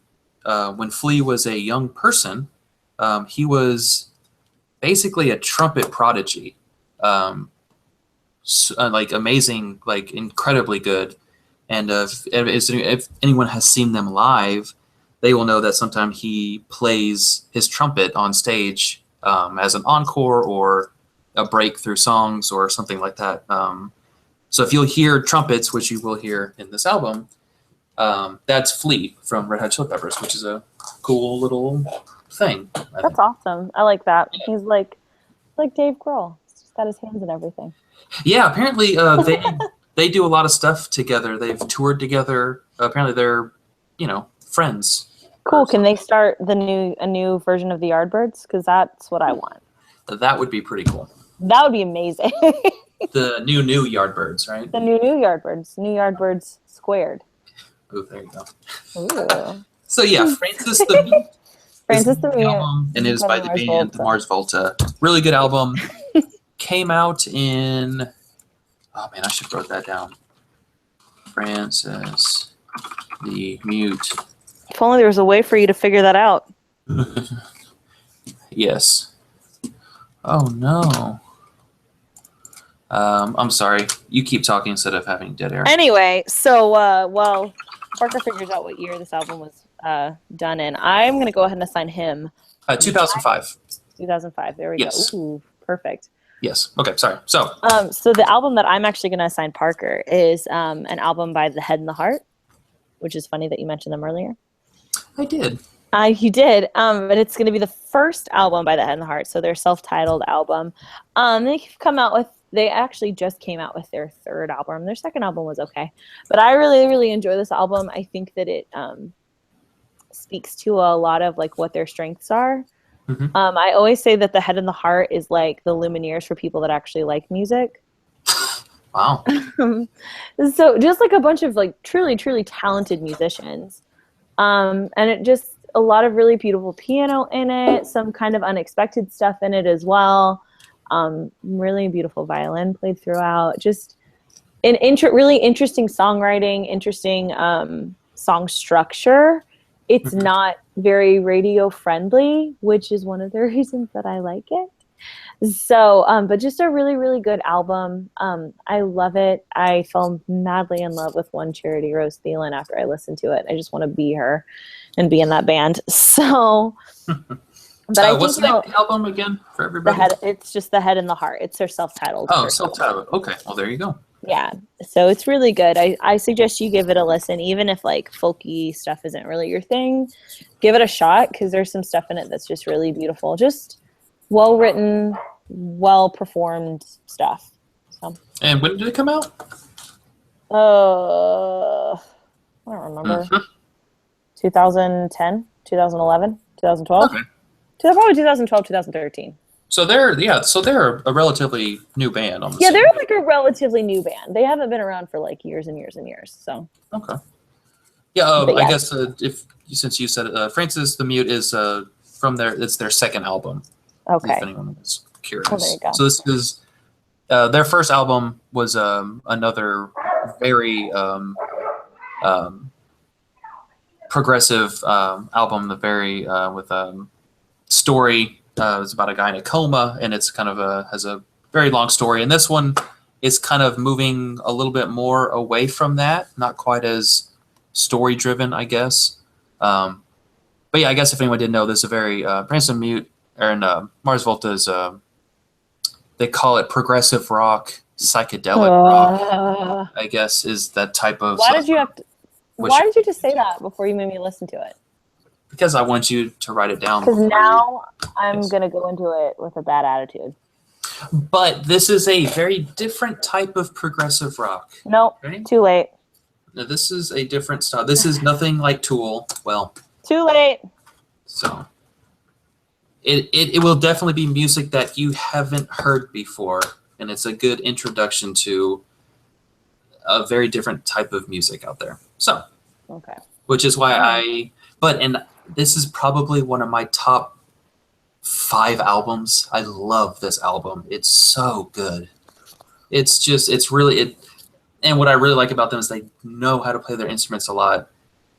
when Flea was a young person, he was basically a trumpet prodigy. Like amazing, like incredibly good. And if anyone has seen them live, they will know that sometimes he plays his trumpet on stage as an encore or a break through songs or something like that. So if you'll hear trumpets, which you will hear in this album, that's Flea from Red Hot Chili Peppers, which is a cool little thing. That's awesome. I like that. He's like Dave Grohl. He's just got his hands in everything. Yeah, apparently they do a lot of stuff together. They've toured together. Apparently they're, friends. Cool. Can they start a new version of the Yardbirds? Because that's what I want. That would be pretty cool. That would be amazing. The new Yardbirds, right? The new Yardbirds. New Yardbirds squared. Ooh, there you go. Ooh. So yeah, Francis the Mute. Francis the Mute. Album, and it is by the band Mars Volta. Really good album. Came out in... Oh man, I should have wrote that down. Francis the Mute. If only there was a way for you to figure that out. Yes. Oh no. I'm sorry. You keep talking instead of having dead air. Anyway, so while Parker figures out what year this album was done in, I'm going to go ahead and assign him 2005. 2005. There we go. Ooh, perfect. Yes. Okay. Sorry. So the album that I'm actually going to assign Parker is an album by The Head and the Heart, which is funny that you mentioned them earlier. I did. You did. But it's going to be the first album by The Head and the Heart, so their self-titled album. They actually just came out with their third album. Their second album was okay, but I really, really enjoy this album. I think that it speaks to a lot of like what their strengths are. Mm-hmm. I always say that The Head and the Heart is like the Lumineers for people that actually like music. Wow. So just like a bunch of like truly, truly talented musicians. And it just a lot of really beautiful piano in it, some kind of unexpected stuff in it as well. Really beautiful violin played throughout. Just an really interesting songwriting, interesting song structure. It's not very radio friendly, which is one of the reasons that I like it. So, but just a really, really good album. I love it. I fell madly in love with One Charity Rose Thielen after I listened to it. I just want to be her and be in that band. So, but what's the name of the album again for everybody? It's just The Head and the Heart. It's their self-titled. Oh, self-titled. Okay. Well, there you go. Yeah. So it's really good. I suggest you give it a listen, even if like folky stuff isn't really your thing. Give it a shot because there's some stuff in it that's just really beautiful. Just well-written, well-performed stuff. So. And when did it come out? I don't remember. 2010, 2011, 2012. Okay. Probably 2012, 2013. So they're a relatively new band. They're like a relatively new band. They haven't been around for like years and years and years. So okay. Yeah, yeah. I guess since you said it, Francis the Mute is from it's their second album. Okay. If anyone is curious. Oh, there you go. So this is their first album was another very progressive album. The very with story. It's about a guy in a coma, and it's kind of has a very long story. And this one is kind of moving a little bit more away from that, not quite as story driven, I guess. But yeah, I guess if anyone didn't know, this is a very Francis Mute and Mars Volta is they call it progressive rock, psychedelic rock. I guess is that type of. Why did you just say that before you made me listen to it? because I want you to write it down. Because now I'm Yes. going to go into it with a bad attitude. But this is a very different type of progressive rock. Nope, Ready? too late. Now, this is a different style. This is nothing like Tool. Well, Too late. so it will definitely be music that you haven't heard before, and it's a good introduction to a very different type of music out there. So, Okay. which is why and this is probably one of my top 5 albums. I love this album. It's so good. And what I really like about them is they know how to play their instruments a lot,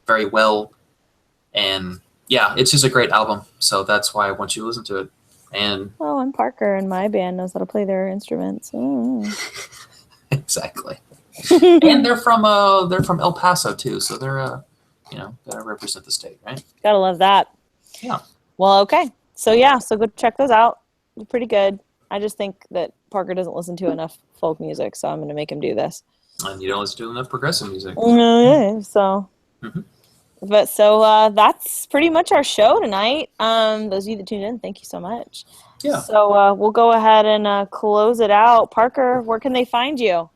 very well. And yeah, it's just a great album. So that's why I want you to listen to it. And Oh, and Parker in my band knows how to play their instruments. exactly. And they're from El Paso too, so they're gotta represent the state, right? Gotta love that. Yeah. Well, okay. So go check those out. They're pretty good. I just think that Parker doesn't listen to enough folk music, so I'm going to make him do this. And you don't listen to enough progressive music. So, Mhm. but that's pretty much our show tonight. Those of you that tuned in, thank you so much. Yeah. So we'll go ahead and close it out. Parker, where can they find you?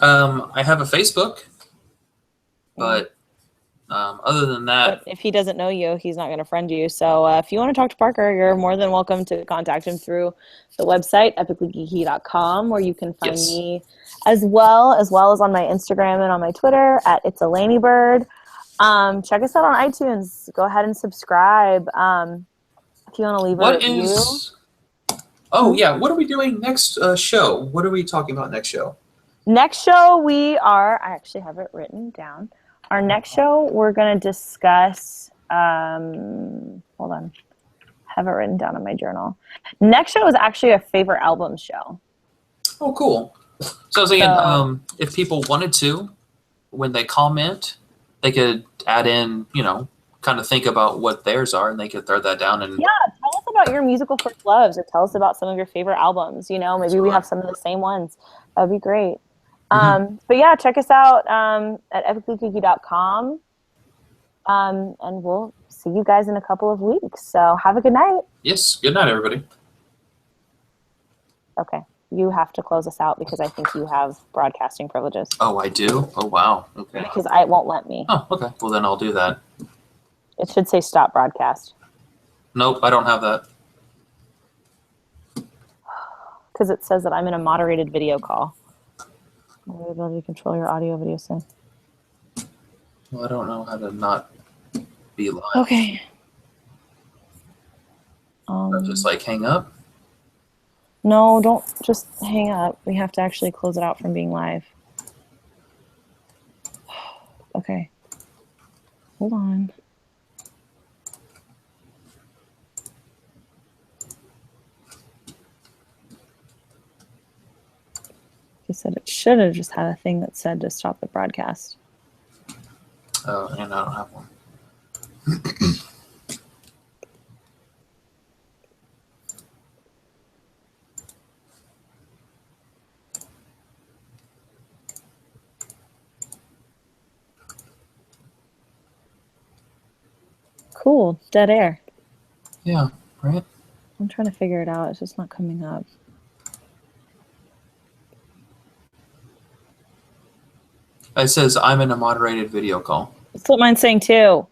I have a Facebook, but other than that, But if he doesn't know you, he's not going to friend you. So if you want to talk to Parker, you're more than welcome to contact him through the website, epicallygeeky.com, where you can find me as well as on my Instagram and on my Twitter at It's a Lanybird. Check us out on iTunes. Go ahead and subscribe. If you want to leave a review. Oh, yeah. What are we doing next show? What are we talking about next show? Next show, I actually have it written down. Our next show, we're going to discuss, hold on, I have it written down in my journal. Next show is actually a favorite album show. Oh, cool. So I was thinking, if people wanted to, when they comment, they could add in, kind of think about what theirs are, and they could throw that down. And yeah, tell us about your musical first loves, or tell us about some of your favorite albums. Maybe we have some of the same ones. That'd be great. But yeah, check us out at epicallygeeky.com. And we'll see you guys in a couple of weeks. So have a good night. Yes, good night, everybody. Okay, you have to close us out because I think you have broadcasting privileges. Oh, I do? Oh, wow. Okay. Because it won't let me. Oh, okay. Well, then I'll do that. It should say stop broadcast. Nope, I don't have that. Because it says that I'm in a moderated video call. Your ability to control your audio video sync. Well, I don't know how to not be live. Okay. Just hang up? No, don't just hang up. We have to actually close it out from being live. Okay. Hold on. He said it should have just had a thing that said to stop the broadcast. Oh, and I don't have one. Cool. Dead air. Yeah, right? I'm trying to figure it out. It's just not coming up. It says I'm in a moderated video call. That's what mine's saying too.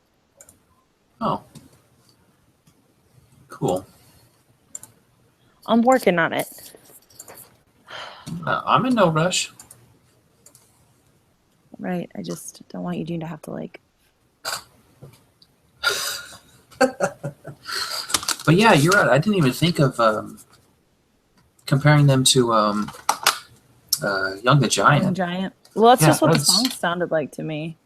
Oh. Cool. I'm working on it. I'm in no rush. Right. I just don't want Eugene to have to But yeah, you're right. I didn't even think of comparing them to Young the Giant. Young Giant. Well, that's Yeah, just what the that's- song sounded like to me.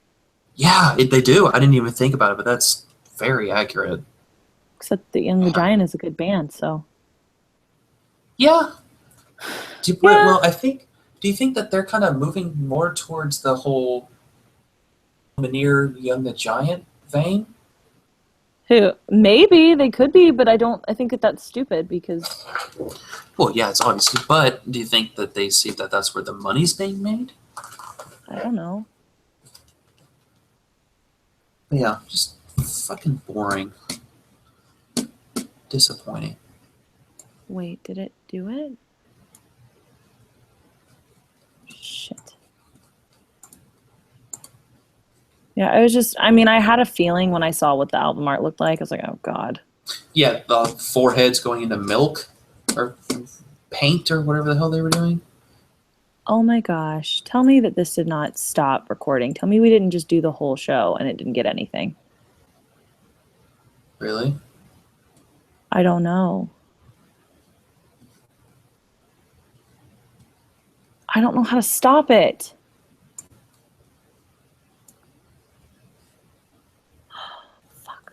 Yeah, they do. I didn't even think about it, but that's very accurate. Except that Young the Giant is a good band, so. Yeah. Yeah. Well, do you think that they're kind of moving more towards the whole Minear Young the Giant vein? Who? Maybe they could be, but I think that's stupid because. Well, yeah, it's obviously. But do you think that they see that that's where the money's being made? I don't know. Yeah, just fucking boring. Disappointing. Wait, did it do it? Shit. Yeah, I had a feeling when I saw what the album art looked like. I was like, oh, God. Yeah, the foreheads going into milk or paint or whatever the hell they were doing. Oh, my gosh. Tell me that this did not stop recording. Tell me we didn't just do the whole show and it didn't get anything. Really? I don't know. I don't know how to stop it. Fuck.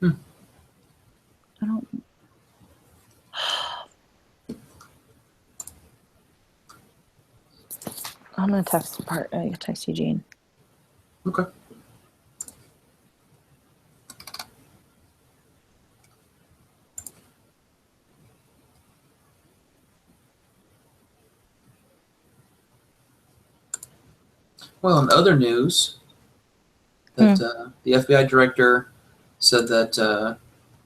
I don't. I'm gonna text Eugene. Okay. Well, in other news, that the FBI director said that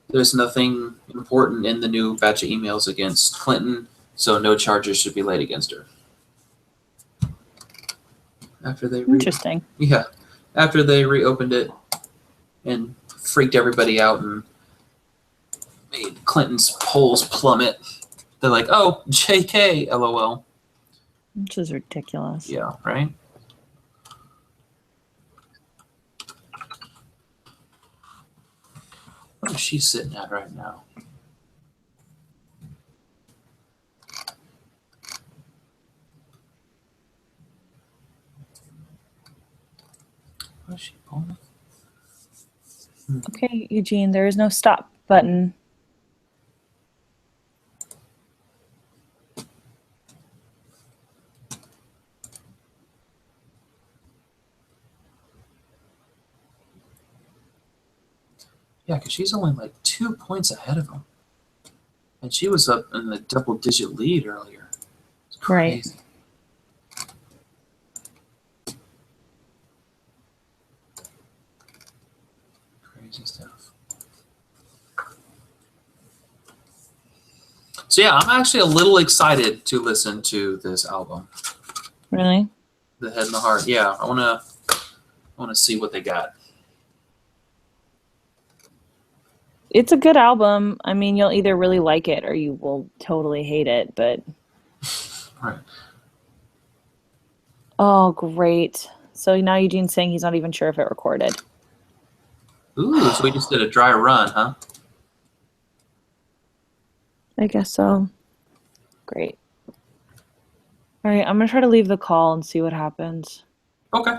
there's nothing important in the new batch of emails against Clinton, so no charges should be laid against her. After they Interesting. After they reopened it and freaked everybody out and made Clinton's polls plummet, they're like, "Oh, JK, LOL." Which is ridiculous. Yeah, right. What is she sitting at right now? What is she pulling? Okay, Eugene, there is no stop button. Yeah, because she's only like 2 points ahead of him. And she was up in the double-digit lead earlier. It's crazy. Right. Crazy stuff. So yeah, I'm actually a little excited to listen to this album. Really? The Head and the Heart. Yeah, I wanna see what they got. It's a good album. I mean, you'll either really like it or you will totally hate it, but Right. oh, great. So now Eugene's saying he's not even sure if it recorded. Ooh, so we just did a dry run, huh? I guess so. Great. All right, I'm going to try to leave the call and see what happens. Okay.